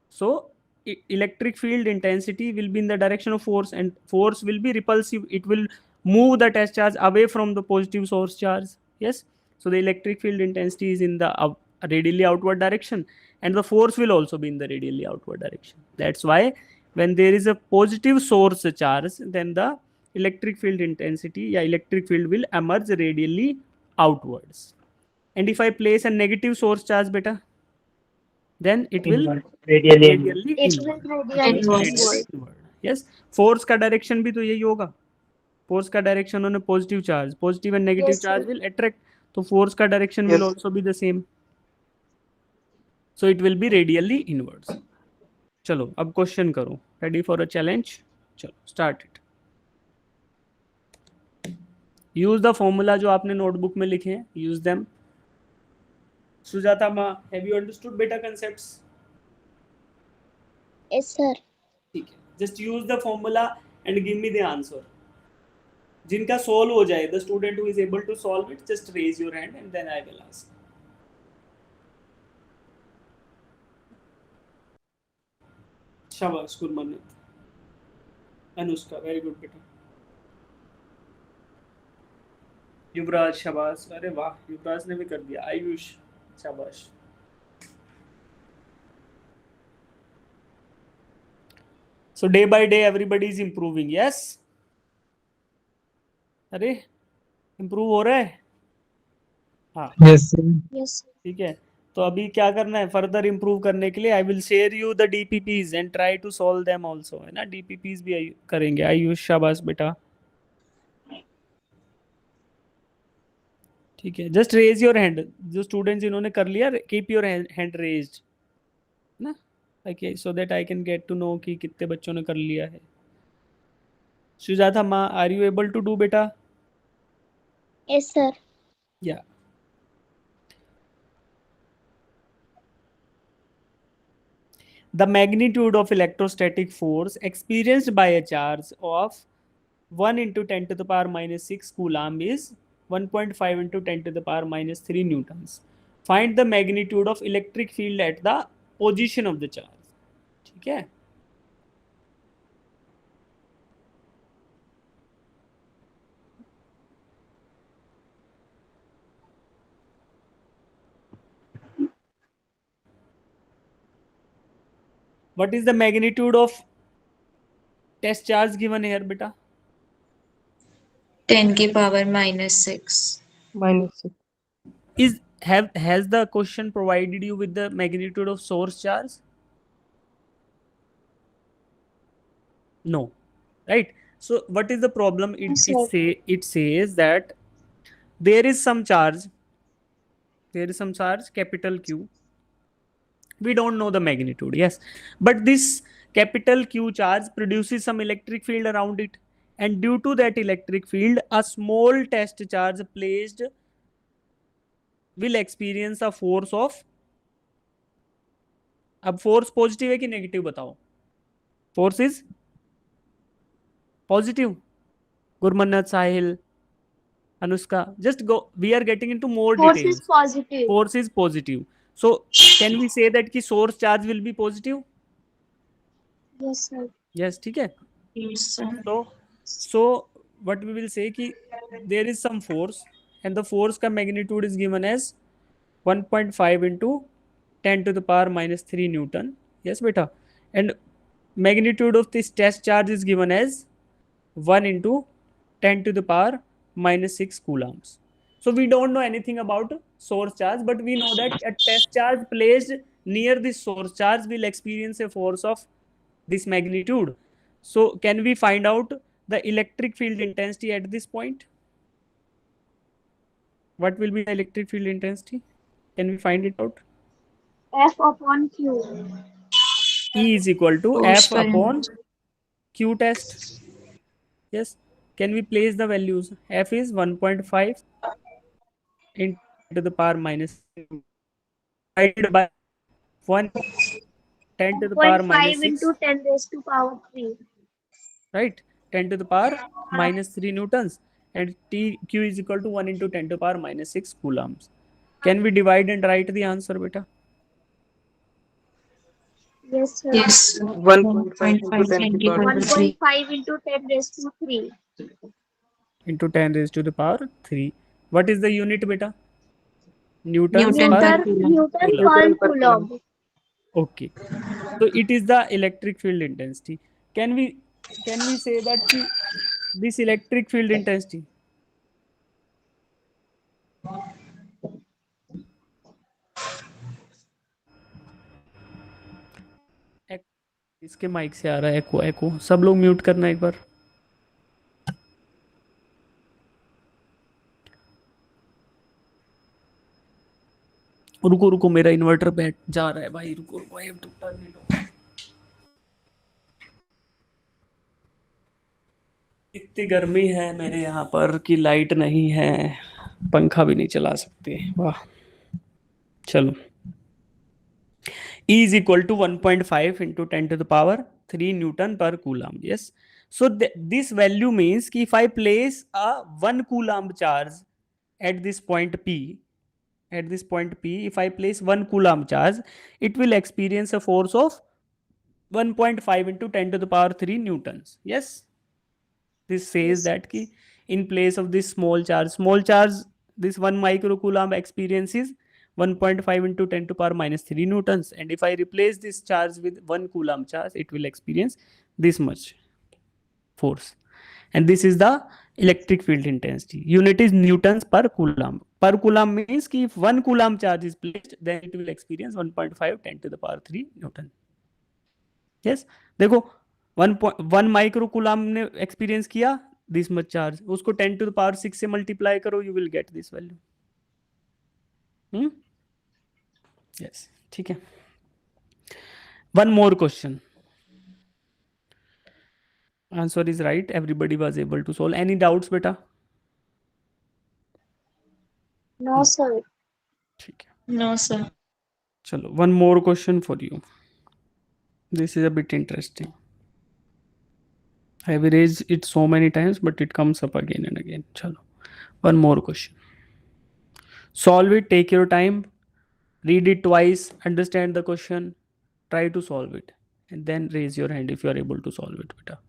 [SPEAKER 1] So electric field intensity will be in the direction of force, and force will be repulsive. It will move the test charge away from the positive source charge. Yes. So the electric field intensity is in the radially outward direction, and the force will also be in the radially outward direction. That's why when there is a positive source charge, then the electric field intensity, electric field will emerge radially outwards. And if I place a negative source charge beta, then it will
[SPEAKER 3] Inward. Radially inward.
[SPEAKER 1] radially
[SPEAKER 2] It
[SPEAKER 1] inward.
[SPEAKER 2] will radially
[SPEAKER 4] Inward.
[SPEAKER 2] inward.
[SPEAKER 1] Inward. Yes. Force का direction भी तो यही होगा. Force का direction on a positive charge, positive and negative
[SPEAKER 2] Yes,
[SPEAKER 1] charge
[SPEAKER 2] sir.
[SPEAKER 1] will attract. तो force का direction will also be the same. So it will be radially inwards. चलो अब क्वेश्चन करो. Ready for a challenge? चलो start it. Use the formula जो आपने notebook में लिखे हैं. Use them. सुजाता मा, हैव यू अंडरस्टूड बेटा concepts?
[SPEAKER 2] Yes, sir.
[SPEAKER 1] ठीक है. Just use the formula and give me the answer. जिनका सॉल्व हो जाए, the student who is able to solve it, just raise your hand and then I will ask. शाबाश Gurmannat. Anushka, very good बेटा. युवराज, शाबाश. अरे वाह, युवराज ने भी कर दिया. आयुष, शाबाश. So day by day everybody is improving. Yes. अरे इम्प्रूव हो रहा है. हाँ
[SPEAKER 3] Yes, sir.
[SPEAKER 2] Yes, sir.
[SPEAKER 1] ठीक है. तो अभी क्या करना है फर्दर इम्प्रूव करने के लिए? I will share you the DPPs and try to solve them also, है ना. डीपीपीज भी करेंगे. आयुष, शाबाश बेटा. ठीक है. Just raise your hand. जो स्टूडेंट्स जिन्होंने कर लिया, कीप योर हैंड रेज्ड ना. Okay, so that I can get to know कि कितने बच्चों ने कर लिया है. सुजाता माँ, are you able to do बेटा?
[SPEAKER 2] Yes, sir.
[SPEAKER 1] Yeah. The magnitude of electrostatic force experienced by a charge of 1 into 10 to the power minus 6 coulomb is 1.5 into 10 to the power minus 3 newtons. Find the magnitude of electric field at the position of the charge. ठीक है. What is the magnitude of test charge given here beta?
[SPEAKER 4] 10 की power minus 6.
[SPEAKER 1] Has the question provided you with the magnitude of source charge? No, right? So what is the problem?
[SPEAKER 2] Yes, sir.
[SPEAKER 1] It says that there is some charge, capital Q. We don't know the magnitude. Yes, but this capital Q charge produces some electric field around it, and due to that electric field, a small test charge placed will experience a force of. अब force positive है कि negative बताओ? Force is positive. Gurmannat, Sahil, Anushka, just go. We are getting into more
[SPEAKER 2] Force
[SPEAKER 1] details.
[SPEAKER 2] is positive.
[SPEAKER 1] Force is positive. So can we say that ki source charge will be positive?
[SPEAKER 2] Yes, sir.
[SPEAKER 1] Yes, ठीक है.
[SPEAKER 4] Yes, sir.
[SPEAKER 1] So what we will say कि there is some force and the force का magnitude is given as 1.5 into 10 to the power minus 3 Newton. Yes, beta. And magnitude of this test charge is given as 1 into 10 to the power minus 6 coulombs. So we don't know anything about source charge, but we know that a test charge placed near the source charge will experience a force of this magnitude. So can we find out the electric field intensity at this point? What will be the electric field intensity? Can we find it out?
[SPEAKER 2] F upon Q.
[SPEAKER 1] E is equal to
[SPEAKER 4] Force
[SPEAKER 1] F
[SPEAKER 4] per
[SPEAKER 1] upon Q test. Yes. Can we place the values? F is 1.5 into the power minus divided by 1 10 to the power minus
[SPEAKER 2] 1.5
[SPEAKER 1] 6,
[SPEAKER 2] into 10 raised to power 3.
[SPEAKER 1] right? 10 to the power minus 3 newtons, and T Q is equal to 1 into 10 to the power minus 6 coulombs. Can we divide and write the answer, beta?
[SPEAKER 2] Yes, sir.
[SPEAKER 4] Yes,
[SPEAKER 3] 1.5 into
[SPEAKER 4] 1.5
[SPEAKER 3] 10 to the power 3.
[SPEAKER 2] 1.5 into 10 raised to 3.
[SPEAKER 1] Into 10 raised to the power 3. What is the unit, beta? Newtons
[SPEAKER 4] Newton
[SPEAKER 1] per
[SPEAKER 4] per
[SPEAKER 2] Newton,
[SPEAKER 4] coulomb.
[SPEAKER 2] Newton
[SPEAKER 1] coulomb.
[SPEAKER 2] per
[SPEAKER 3] Newton per coulomb.
[SPEAKER 2] coulomb.
[SPEAKER 1] Okay. So it is the electric field intensity. Can we say that this electric field intensity, इसके mic से आ रहा है एको एको, सब लोग mute करना एक बार. रुको रुको, मेरा इन्वर्टर बैठ जा रहा है भाई, रुको रुको, I have to turn it off. इतनी गर्मी है मेरे यहाँ पर कि लाइट नहीं है, पंखा भी नहीं चला सकते. वाह. चलो. E is equal to 1.5 into 10 to the power 3 Newton per coulomb. Yes. So this value means कि if I place a 1 coulomb charge at this point P, if I place 1 coulomb charge, it will experience a force of 1.5 into 10 to the power 3 newtons. Yes. This says
[SPEAKER 2] Yes.
[SPEAKER 1] that ki in place of this small charge, this 1 microcoulomb experiences 1.5 into 10 to power minus 3 newtons, and if I replace this charge with 1 coulomb charge, it will experience this much force. And this is the electric field intensity. Unit is newtons per coulomb. Per coulomb means ki if 1 coulomb charge is placed, then it will experience 1.5 10 to the power 3 newton. Yes. देखो 1 micro coulomb ने experience किया this much charge, उसको 10 to the power 6 से multiply करो, you will get this value. Yes, ठीक है. One more question. Answer is right, everybody was able to solve. Any doubts बेटा?
[SPEAKER 2] No, sir.
[SPEAKER 1] ठीक है.
[SPEAKER 4] No, sir.
[SPEAKER 1] चलो, one more question for you. This is a bit interesting. I have erased it so many times, but it comes up again and again. Chalo. One more question. Solve it, take your time, read it twice, understand the question, try to solve it, and then raise your hand if you are able to solve it. Beta.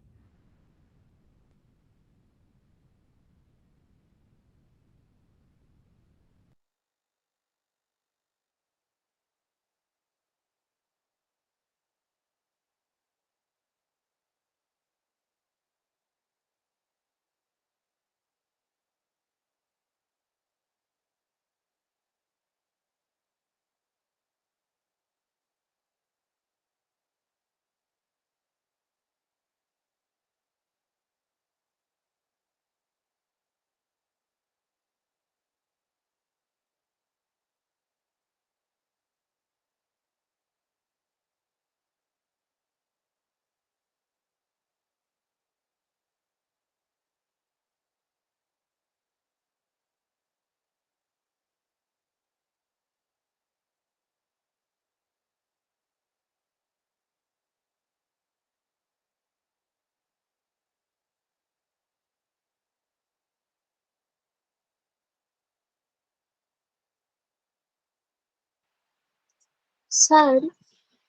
[SPEAKER 2] Sir,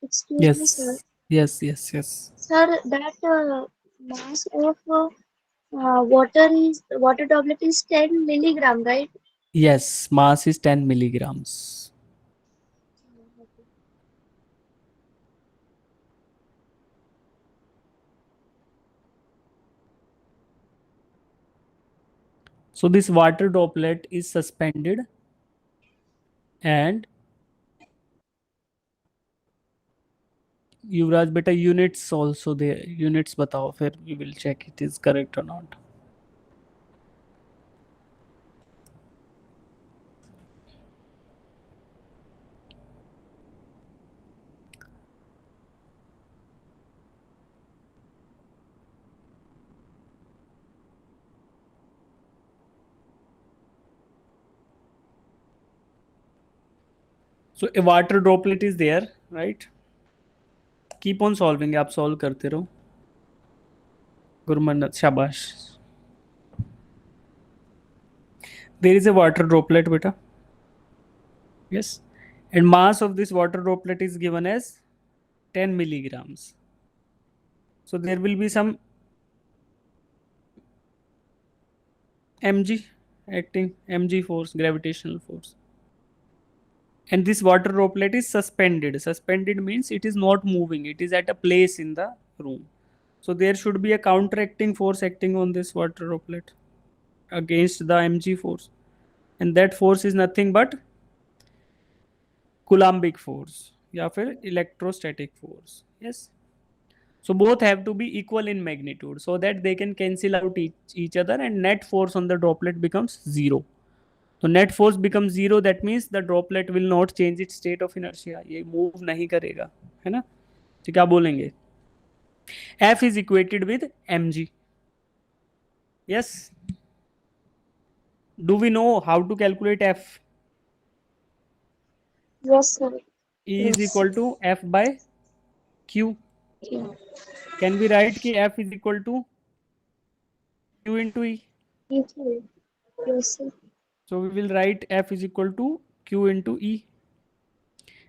[SPEAKER 2] excuse me,
[SPEAKER 1] Yes.
[SPEAKER 2] sir.
[SPEAKER 1] Yes, yes, yes.
[SPEAKER 2] Sir, that mass of water droplet is 10 milligram, right?
[SPEAKER 1] Yes, mass is 10 milligrams. So this water droplet is suspended and युवराज बेटा units also there. Units बताओ फिर we will check it is correct or not. So a water droplet is there, right? Keep on solving. आप solve करते रहो. गुरमन्नत शाबाश. There is a water droplet, beta. Yes. And mass of this water droplet is given as 10 milligrams. So there will be some mg acting, mg force, gravitational force. And this water droplet is suspended. Suspended means it is not moving, it is at a place in the room. So there should be a counteracting force acting on this water droplet against the mg force. And that force is nothing but Coulombic force या फिर electrostatic force. Yes. So both have to be equal in magnitude so that they can cancel out each other and net force on the droplet becomes zero. So net force becomes zero, that means the droplet will not change its state of inertia. ये move नहीं करेगा, है ना? तो क्या बोलेंगे? F is equated with mg. Yes. Do we know how to calculate F?
[SPEAKER 2] Yes, sir.
[SPEAKER 1] E is
[SPEAKER 4] Yes.
[SPEAKER 1] equal to F by Q.
[SPEAKER 4] Yeah.
[SPEAKER 1] Can we write कि F is equal to Q into E?
[SPEAKER 2] Yes, sir. Yes, sir.
[SPEAKER 1] So we will write F is equal to Q into E.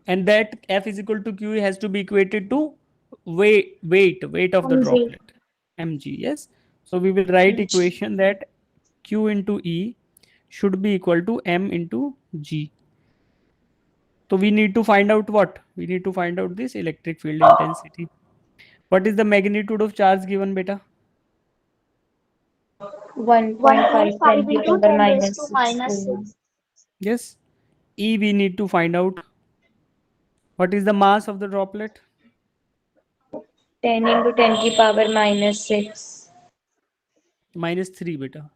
[SPEAKER 1] And that F is equal to Q has to be equated to weight of the
[SPEAKER 2] mg.
[SPEAKER 1] droplet. Mg, yes. So we will write
[SPEAKER 4] Mg.
[SPEAKER 1] equation that Q into E should be equal to M into G. So we need to find out what? We need to find out this electric field intensity. What is the magnitude of charge given, beta?
[SPEAKER 4] 1.5
[SPEAKER 2] 1.5
[SPEAKER 4] 10 to
[SPEAKER 2] into
[SPEAKER 4] the power
[SPEAKER 2] 10 raised to
[SPEAKER 4] minus 6
[SPEAKER 2] minus
[SPEAKER 4] coulomb.
[SPEAKER 2] 6.
[SPEAKER 1] Yes. E we need to find out. What is the mass of the droplet?
[SPEAKER 4] 10 into 10 to the power minus 6.
[SPEAKER 1] Minus 3, beta.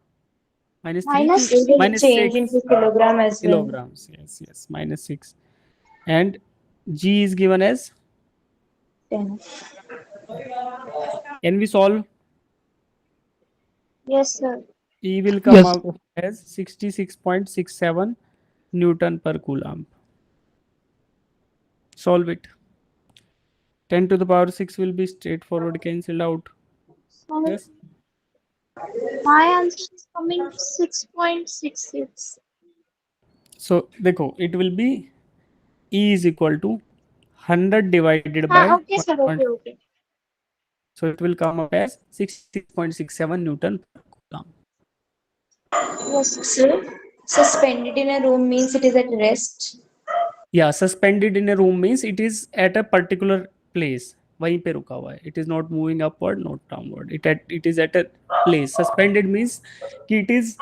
[SPEAKER 1] Minus 3
[SPEAKER 2] Minus
[SPEAKER 1] ki?
[SPEAKER 4] It will
[SPEAKER 1] Minus
[SPEAKER 4] change
[SPEAKER 1] 6
[SPEAKER 4] into kilogram as well.
[SPEAKER 1] kilograms. Yes, yes. Minus 6. And G is given as,
[SPEAKER 4] 10.
[SPEAKER 1] can we solve?
[SPEAKER 2] Yes, sir.
[SPEAKER 1] E will come
[SPEAKER 3] Yes.
[SPEAKER 1] out as 66.67 Newton per Coulomb. Solve it. 10 to the power 6 will be straightforward cancelled out.
[SPEAKER 2] So
[SPEAKER 1] Yes.
[SPEAKER 2] my answer is coming 6.66.
[SPEAKER 1] So देखो, it will be E is equal to 100 divided by
[SPEAKER 2] Okay, sir.
[SPEAKER 1] 1.
[SPEAKER 2] Okay.
[SPEAKER 1] So it will come up as 66.67 Newton per Coulomb.
[SPEAKER 2] Yes, sir.
[SPEAKER 4] So, suspended in a room means it is at rest.
[SPEAKER 1] Yeah, suspended in a room means it is at a particular place. वहीं पे रुका हुआ है. It is not moving upward, not downward. It is at a place. Suspended means कि it is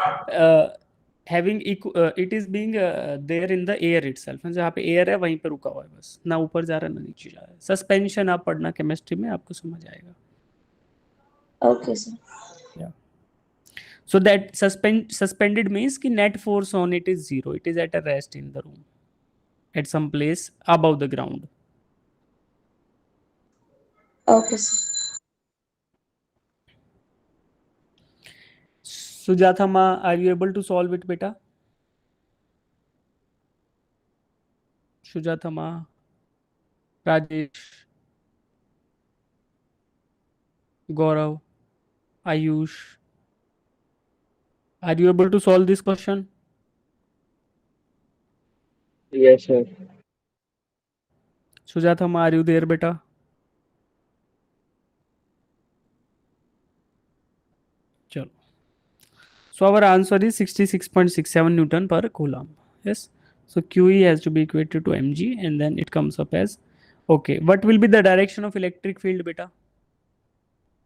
[SPEAKER 1] it is being there in the air itself. जहाँ पे air है वहीं पे रुका हुआ है बस. ना ऊपर जा रहा है ना नीचे जा रहा है. Suspension आप पढ़ना केमिस्ट्री में आपको समझ आएगा.
[SPEAKER 4] Okay, sir.
[SPEAKER 1] Yeah. So that suspended means कि net force on it is zero. It is at a rest in the room, at some place above the ground.
[SPEAKER 4] Okay, sir.
[SPEAKER 1] Sujatha ma, are you able to solve it, beta? Sujatha ma, Rajesh, Gaurav, Ayush, are you able to solve this question?
[SPEAKER 3] Yes, sir.
[SPEAKER 1] Sujatha ma, are you there, beta? So our answer is 66.67 Newton per Coulomb. Yes. So QE has to be equated to mg, and then it comes up as, okay, what will be the direction of electric field, beta?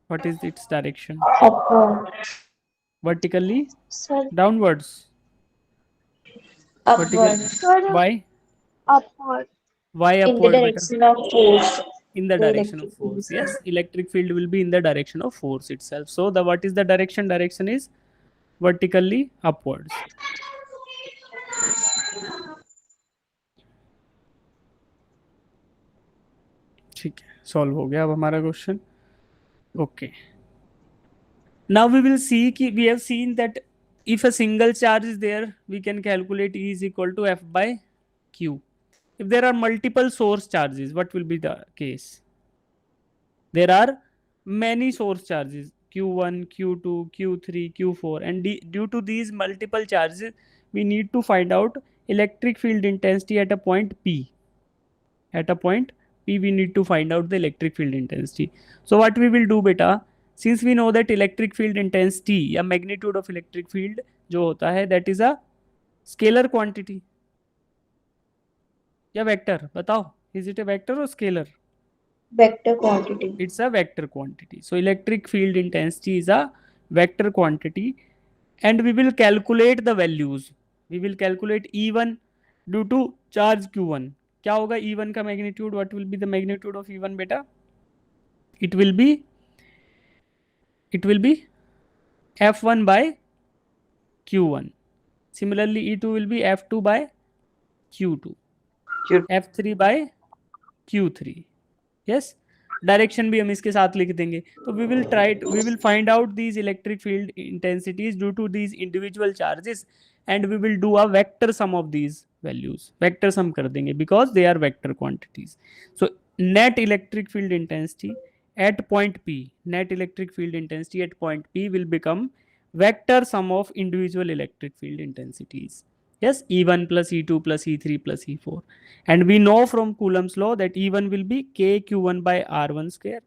[SPEAKER 1] What is its direction?
[SPEAKER 4] Upward.
[SPEAKER 1] Vertically,
[SPEAKER 2] Sir,
[SPEAKER 1] downwards, vertical.
[SPEAKER 4] Upward.
[SPEAKER 2] sir,
[SPEAKER 1] Why?
[SPEAKER 2] upward.
[SPEAKER 1] Why
[SPEAKER 4] In the
[SPEAKER 1] upward, beta?
[SPEAKER 4] direction of force.
[SPEAKER 1] In the
[SPEAKER 4] The
[SPEAKER 1] direction of
[SPEAKER 4] electric field
[SPEAKER 1] force.
[SPEAKER 4] is
[SPEAKER 1] Yes, electric field will be in the direction of force itself. So the what is the direction? Direction is vertically upwards. ठीक है, solve हो गया अब हमारा question. Okay, now we will see कि we have seen that if a single charge is there, we can calculate E is equal to F by Q. If there are multiple source charges, what will be the case? There are many source charges, Q1, Q2, Q3, Q4, and due to these multiple charges, we need to find out electric field intensity at a point P. At a point P, we need to find out the electric field intensity. So what we will do, beta, since we know that electric field intensity या magnitude of electric field जो होता है, that is a scalar quantity या vector, बताओ, is it a vector or scalar?
[SPEAKER 4] vector quantity.
[SPEAKER 1] It's a vector quantity. So electric field intensity is a vector quantity, and we will calculate the values. We will calculate E1 due to charge Q1. क्या होगा E1 का magnitude? What will be the magnitude of E1, beta? It will be F1 by Q1. Similarly, E2 will be F2 by Q2. F3 by Q3. Yes. Direction भी हम इसके साथ लिख देंगे. तो we will find out these electric field intensities due to these individual charges, and we will do a vector sum of these values. Vector sum कर देंगे because they are vector quantities. So net electric field intensity at point P, net electric field intensity at point P will become vector sum of individual electric field intensities. Yes, E1 plus E2 plus E3 plus E4. And we know from Coulomb's law that E1 will be kq1 by r1 square,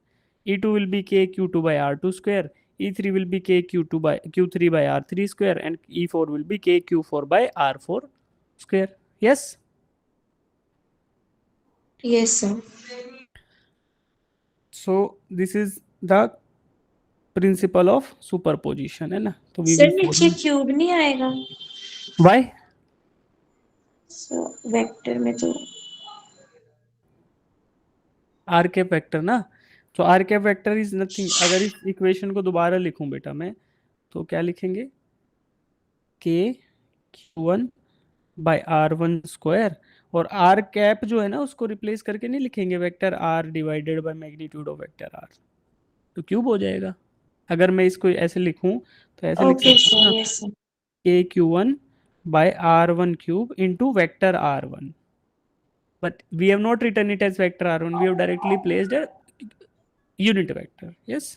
[SPEAKER 1] E2 will be kq2 by r2 square, E3 will be kq2 by q3 by r3 square, and E4 will be kq4 by r4 square. Yes.
[SPEAKER 4] Yes, sir.
[SPEAKER 1] So this is the principle of superposition है ना. तो we
[SPEAKER 4] sir
[SPEAKER 1] will
[SPEAKER 4] नीचे cube नहीं आएगा.
[SPEAKER 1] Why?
[SPEAKER 4] So vector में तो
[SPEAKER 1] R cap vector ना. तो R cap vector is nothing. अगर इस इक्वेशन को दोबारा लिखूं बेटा मैं, तो क्या लिखेंगे? K Q1 by R1 square, और आर कैप जो है ना उसको रिप्लेस करके नहीं लिखेंगे vector R divided by magnitude of vector R, तो क्यूब हो जाएगा. अगर मैं इसको ऐसे लिखूं तो ऐसे लिख
[SPEAKER 4] ओके
[SPEAKER 1] सकता हूँ
[SPEAKER 4] सर.
[SPEAKER 1] ना,
[SPEAKER 4] यस सर.
[SPEAKER 1] के Q1 by R1 cube into vector R1. But we have not written it as vector R1. We have directly placed a unit vector. Yes.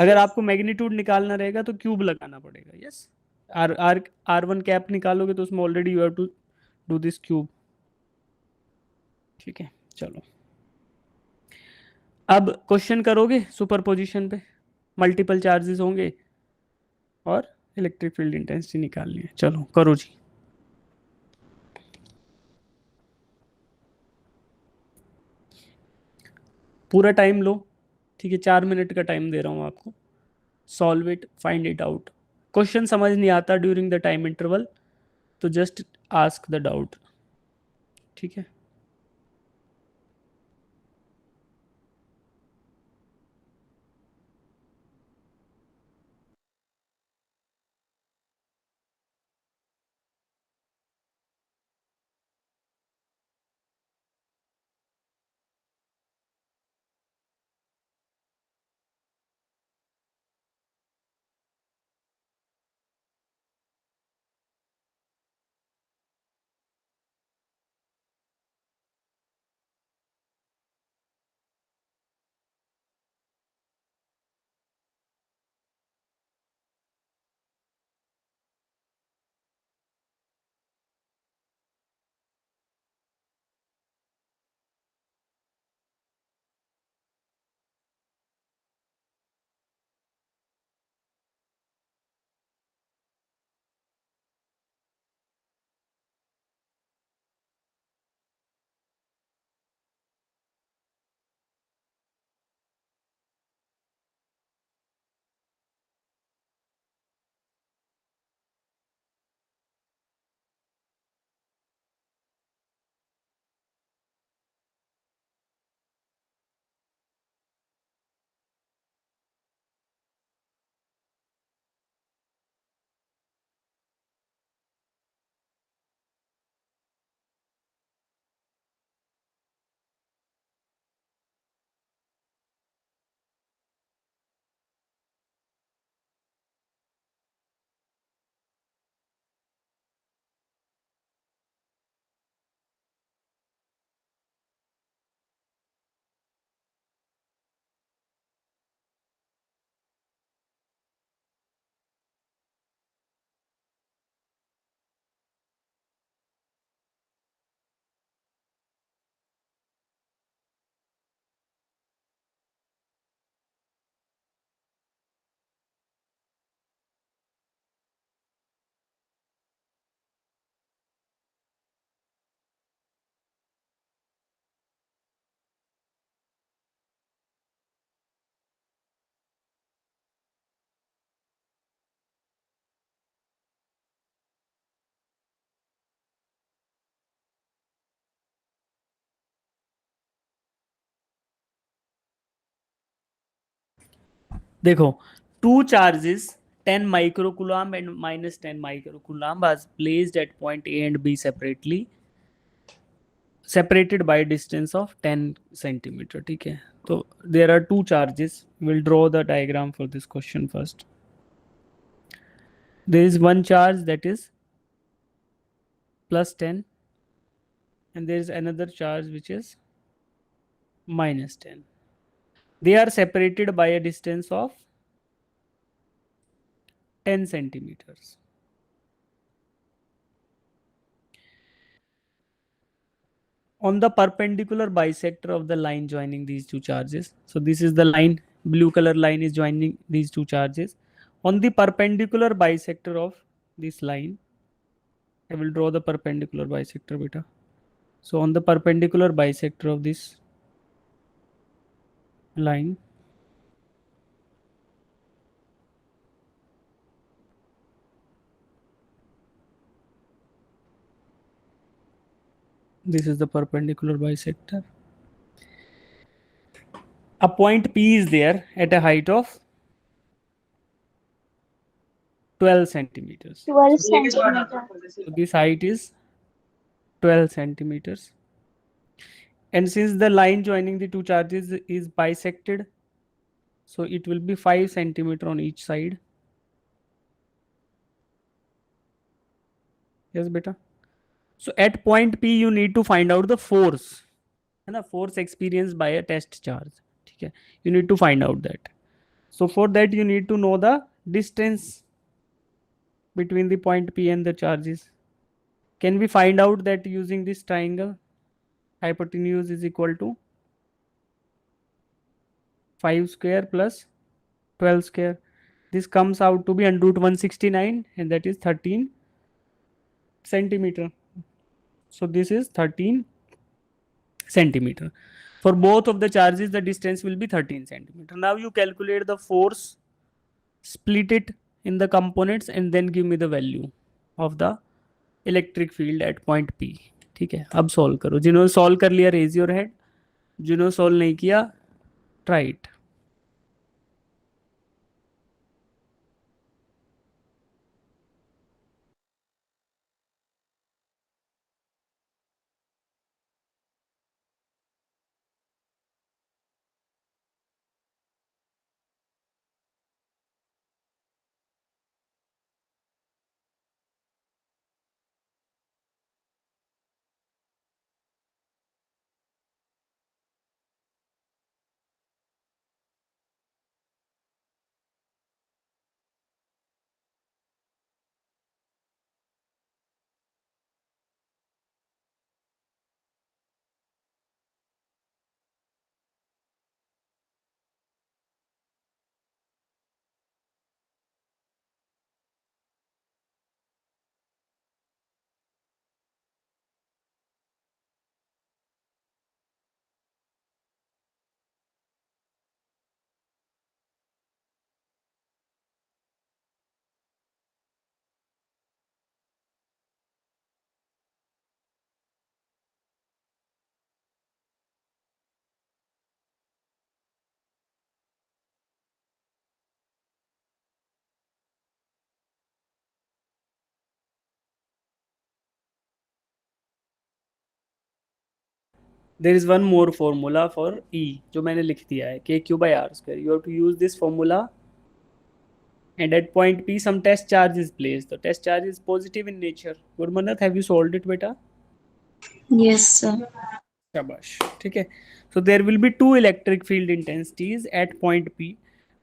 [SPEAKER 1] अगर आपको मैग्नीट्यूड निकालना रहेगा तो क्यूब लगाना पड़ेगा. Yes. Are are R1 cap निकालोगे तो उसमें already you have to do this cube. ठीक है, चलो अब क्वेश्चन करोगे सुपरपोजिशन पे. मल्टीपल चार्जेस होंगे और इलेक्ट्रिक फील्ड इंटेंसिटी निकालनी है. चलो करो जी. पूरा टाइम लो. ठीक है, 4 मिनट का टाइम दे रहा हूँ आपको. Solve it, find it out. Question समझ नहीं आता ड्यूरिंग द टाइम इंटरवल तो जस्ट आस्क द डाउट. ठीक है. देखो, two charges 10 microcoulomb and minus 10 microcoulomb are placed at point A and B separately, separated by a distance of 10 centimeter. ठीक है, तो there are two charges. We'll draw the diagram for this question first. There is one charge that is plus 10, and there is another charge which is minus 10. They are separated by a distance of 10 centimeters. On the perpendicular bisector of the line joining these two charges. So this is the line, blue color line is joining these two charges. On the perpendicular bisector of this line, I will draw the perpendicular bisector beta. So on the perpendicular bisector of this line, this is the perpendicular bisector. A point P is there at a height of 12 centimeters.
[SPEAKER 2] 12 centimeter.
[SPEAKER 1] So this height is 12 centimeters. And since the line joining the two charges is bisected, so it will be 5 centimeter on each side. Yes, beta. So at point P, you need to find out the force. है ना, force experienced by a test charge. ठीक है, you need to find out that. So for that, you need to know the distance between the point P and the charges. Can we find out that using this triangle? Hypotenuse is equal to 5 square plus 12 square. This comes out to be under root 169, and that is 13 centimeter. So this is 13 centimeter. For both of the charges, the distance will be 13 centimeter. Now you calculate the force, split it in the components, and then give me the value of the electric field at point P. ठीक है, अब solve करो. जिन्होंने solve कर लिया raise your head, जिन्होंने solve नहीं किया try it. There is one more formula for E, जो मैंने लिख दिया है, k Q by r square. You have to use this formula, and at point P some test charge is placed. The test charge is positive in nature. Gurmanat, have you solved it beta?
[SPEAKER 4] Yes, sir.
[SPEAKER 1] Shabash. ठीक है. So there will be two electric field intensities at point P.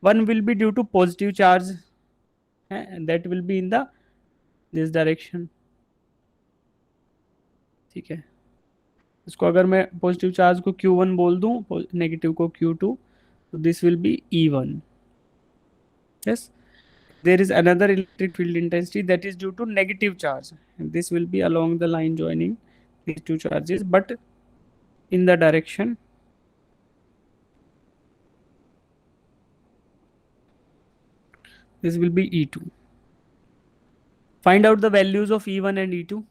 [SPEAKER 1] One will be due to positive charge, and that will be in the this direction. ठीक है, इसको अगर मैं positive charge को Q1 बोल दूं, नेगेटिव को Q2, तो this will be E1. Yes, there is another electric field intensity that is due to negative charge, and this will be along the line joining these two charges, but in the direction this will be E2. Find out the values of E1 and E2.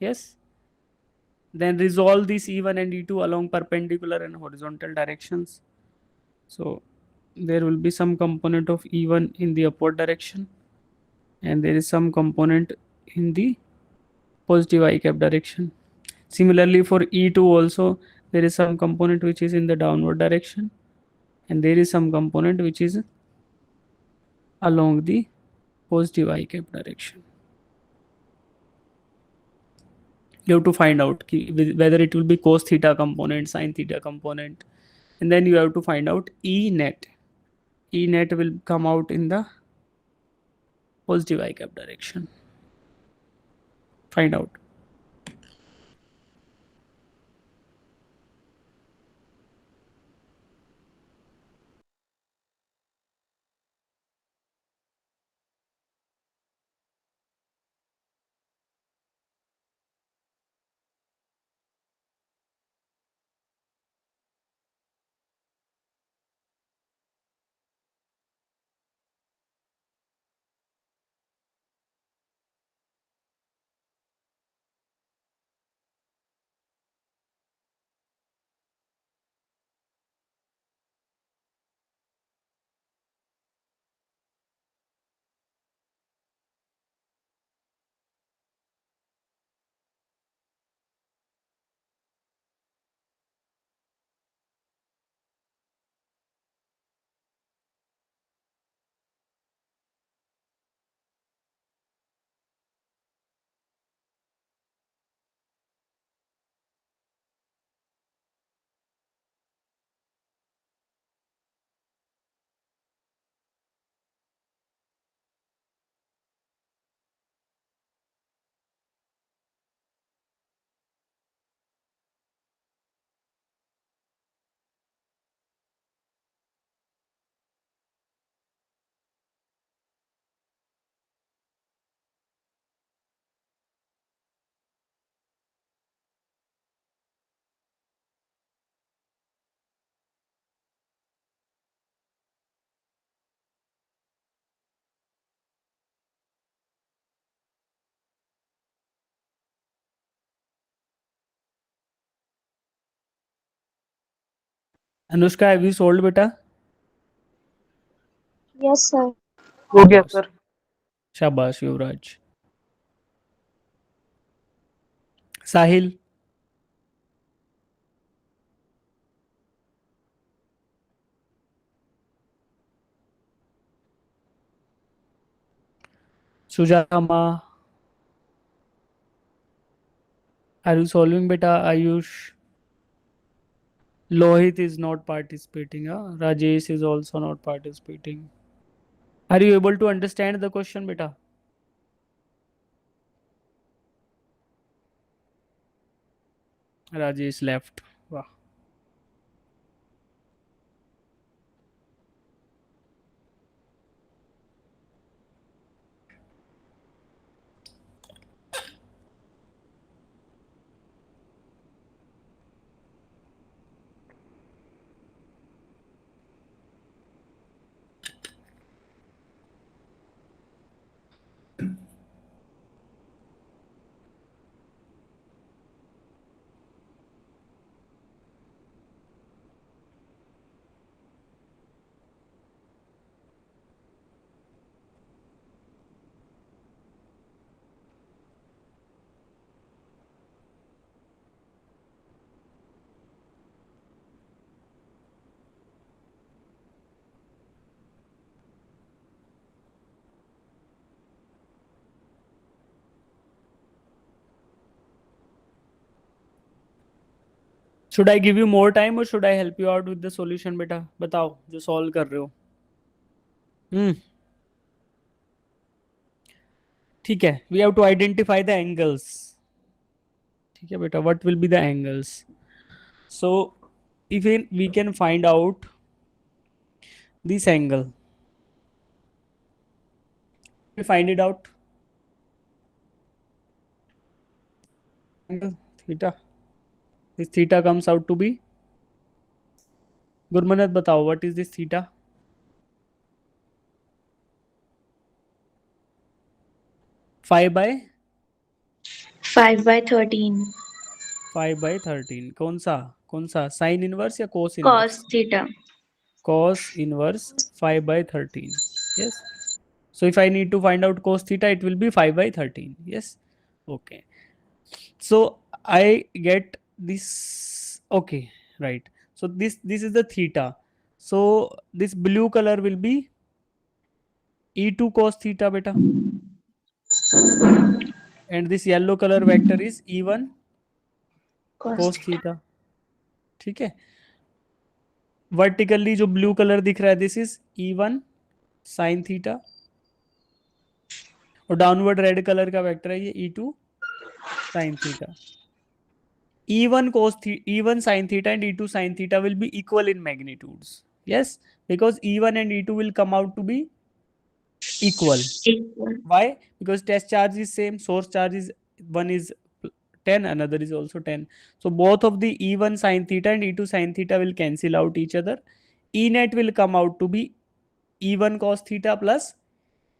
[SPEAKER 1] Yes, then resolve this E1 and E2 along perpendicular and horizontal directions. So there will be some component of E1 in the upward direction, and there is some component in the positive I cap direction. Similarly, for E2 also, there is some component which is in the downward direction, and there is some component which is along the positive I cap direction. You have to find out whether it will be cos theta component, sin theta component, and then you have to find out E net. E net will come out in the positive I cap direction. Find out. Anushka, have you solved beta?
[SPEAKER 2] Yes, sir.
[SPEAKER 3] हो गया sir.
[SPEAKER 1] Shabash, Yuvraj. Sahil. Sujata Ma. Are you solving beta? Ayush. Lohit is not participating. Huh? Rajesh is also not participating. Are you able to understand the question beta? Rajesh left. Wow. Should I give you more time or should I help you out with the solution beta? बताओ जो solve कर रहे हो. ठीक है. We have to identify the angles. ठीक है बेटा. What will be the angles? So even we can find out this angle. We find it out. Angle theta. This theta comes out to be. Gurmanat बताओ. What is this theta? 5 by
[SPEAKER 4] 5/13.
[SPEAKER 1] 5 by 13. कौन सा? Sin inverse या cos inverse?
[SPEAKER 4] Cos theta.
[SPEAKER 1] cos inverse 5 by 13. Yes. So if I need to find out cos theta, it will be 5 by 13. Yes. Okay. So I get this. Okay. Right. So this is the theta. So this blue color will be E2 cos theta beta. And this yellow color vector is E1 cos theta. ठीक है. Vertically जो blue colour दिख रहा है this is E1 sine theta और downward red colour का vector है ये E2 sine theta. E1 E1 sin theta and E2 sin theta will be equal in magnitudes. Yes, because E1 and E2 will come out to be equal. Why? Because test charge is same, source charge is one is 10, another is also 10. So both of the E1 sin theta and E2 sin theta will cancel out each other. E net will come out to be E1 cos theta plus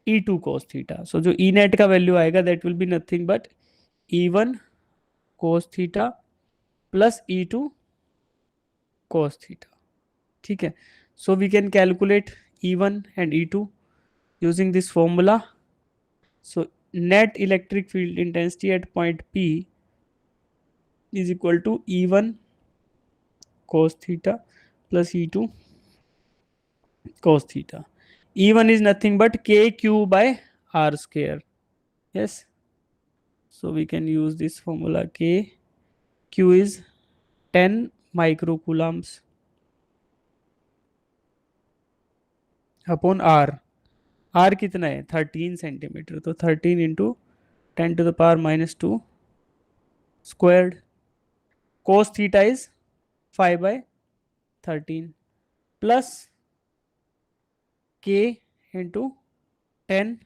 [SPEAKER 1] E2 cos theta. So जो E net का value आएगा that will be nothing but E1 cos theta plus E2 cos theta. ठीक है. So we can calculate E1 and E2 using this formula. So net electric field intensity at point P is equal to E1 cos theta plus E2 cos theta. E1 is nothing but KQ by R square. Yes. So we can use this formula. KQ is 10 microcoulombs upon R. R कितना है 13 centimetre. तो 13 into 10 to the power minus 2 squared. Cos theta is 5 by 13 plus K into 10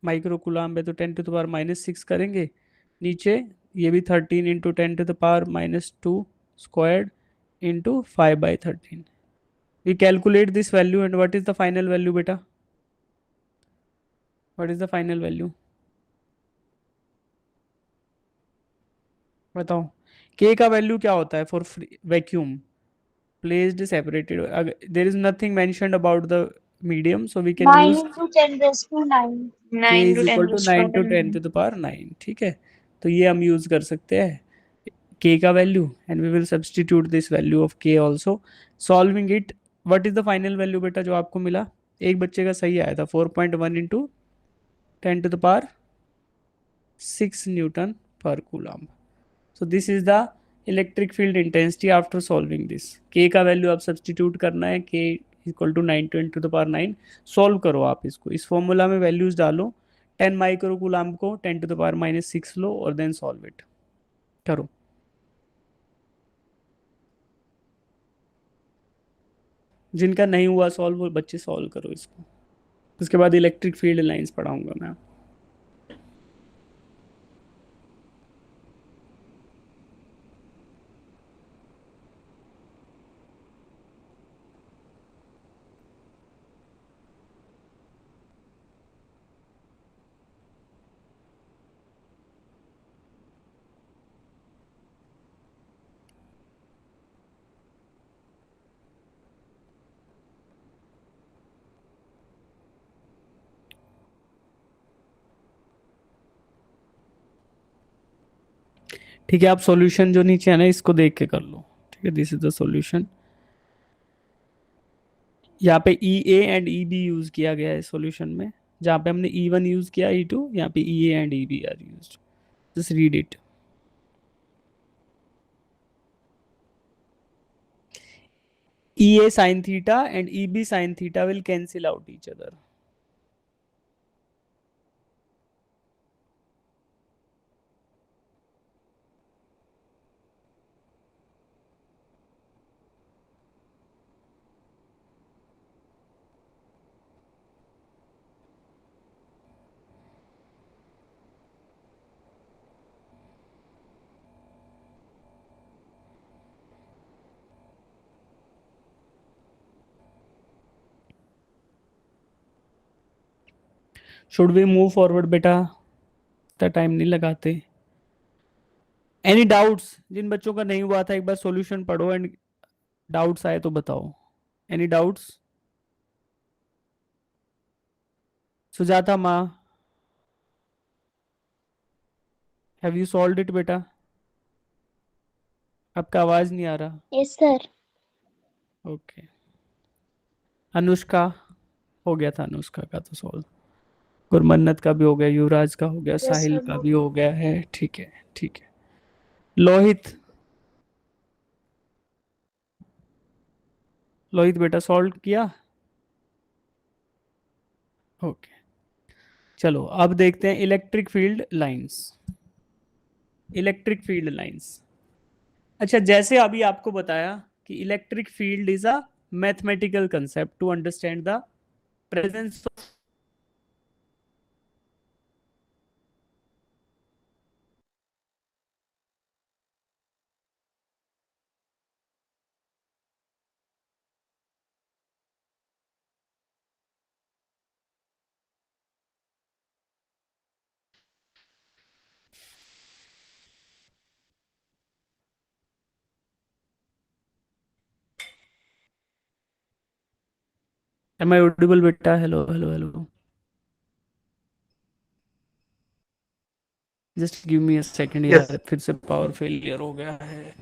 [SPEAKER 1] microcoulomb है तो 10 to the power minus 6 करेंगे. नीचे ये भी 13 into 10 to the power minus 2 squared into 5 by 13. We calculate this value and what is the final value beta? What is the final value? बताओ. K का value क्या होता है for vacuum placed separated? There is nothing mentioned about the medium, so we can
[SPEAKER 2] 9
[SPEAKER 1] use
[SPEAKER 2] into 10 raised to 9.
[SPEAKER 1] K
[SPEAKER 4] 9
[SPEAKER 1] is
[SPEAKER 4] to 10
[SPEAKER 1] equal to
[SPEAKER 4] raised
[SPEAKER 1] 9 to
[SPEAKER 4] to
[SPEAKER 1] 10 to the power 9. ठीक है. तो ये हम use कर सकते हैं K का value and we will substitute this value of K also. Solving it, what is the final value बेटा जो आपको मिला? एक बच्चे का सही आया था 4.1 into 10 to the power 6 Newton per coulomb. So this is the electric field intensity after solving this. K का वैल्यू आप सब्सटीट्यूट करना है. K equal to 9 10 to the power 9. Solve करो आप इसको. इस फॉर्मूला में वैल्यूज डालो. 10 माइक्रोकूलम्ब को 10 to the power minus 6 लो और देन सॉल्व इट करो. जिनका नहीं हुआ सॉल्व वो बच्चे सॉल्व करो इसको. उसके बाद इलेक्ट्रिक फील्ड लाइंस पढ़ाऊंगा मैं. ठीक है. आप सॉल्यूशन जो नीचे है ना इसको देख के कर लो. ठीक है. This is the solution. यहाँ पे E A and E B use किया गया है सॉल्यूशन में. जहाँ पे हमने E1 यूज किया E2 यहाँ पे E A and E B R used. Just read it. EA sin theta and EB sin theta will cancel out each other. Should we move forward बेटा? इतना टाइम नहीं लगाते. Any doubts? जिन बच्चों का नहीं हुआ था एक बार सॉल्यूशन पढ़ो एंड डाउट्स आए तो बताओ. Any doubts? सुजाता माँ, हैव यू सॉल्व्ड इट बेटा? आपका आवाज नहीं आ रहा.
[SPEAKER 2] Yes, sir.
[SPEAKER 1] ओके. अनुष्का, हो गया था अनुष्का का तो सॉल्व. गुरमन्नत का भी हो गया, युवराज का हो गया,
[SPEAKER 2] Yes,
[SPEAKER 1] साहिल
[SPEAKER 2] sir.
[SPEAKER 1] का भी हो गया है. ठीक है, ठीक है. लोहित, लोहित बेटा सॉल्व किया? ओके. चलो अब देखते हैं electric field lines. Electric field lines. अच्छा, जैसे अभी आपको बताया कि electric field is a mathematical concept to understand the presence of. Am I audible बेटा? Hello hello hello. Just give me a second
[SPEAKER 3] Yes.
[SPEAKER 1] यार, फिर से पावर फेलियर हो गया है.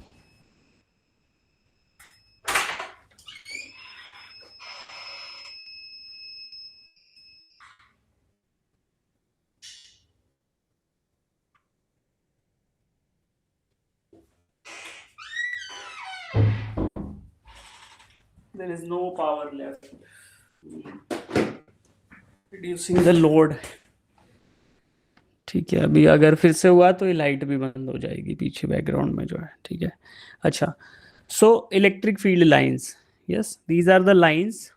[SPEAKER 1] There is no power left. Reducing the load. ठीक है, अभी अगर फिर से हुआ तो ये लाइट भी बंद हो जाएगी पीछे बैकग्राउंड में जो है. ठीक है. अच्छा, so electric field lines. Yes, these are the lines.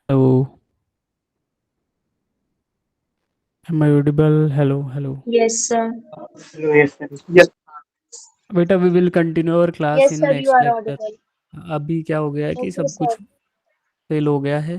[SPEAKER 1] Hello, am I audible? Hello hello.
[SPEAKER 4] Yes, sir.
[SPEAKER 3] Hello, yes, sir. Yes.
[SPEAKER 1] बेटा we will continue our class
[SPEAKER 2] Yes,
[SPEAKER 1] in
[SPEAKER 2] sir, you
[SPEAKER 1] next
[SPEAKER 2] are
[SPEAKER 1] lecture.
[SPEAKER 2] audible.
[SPEAKER 1] अभी क्या हो गया है कि
[SPEAKER 2] Okay,
[SPEAKER 1] सब
[SPEAKER 2] sir.
[SPEAKER 1] कुछ fail हो गया है.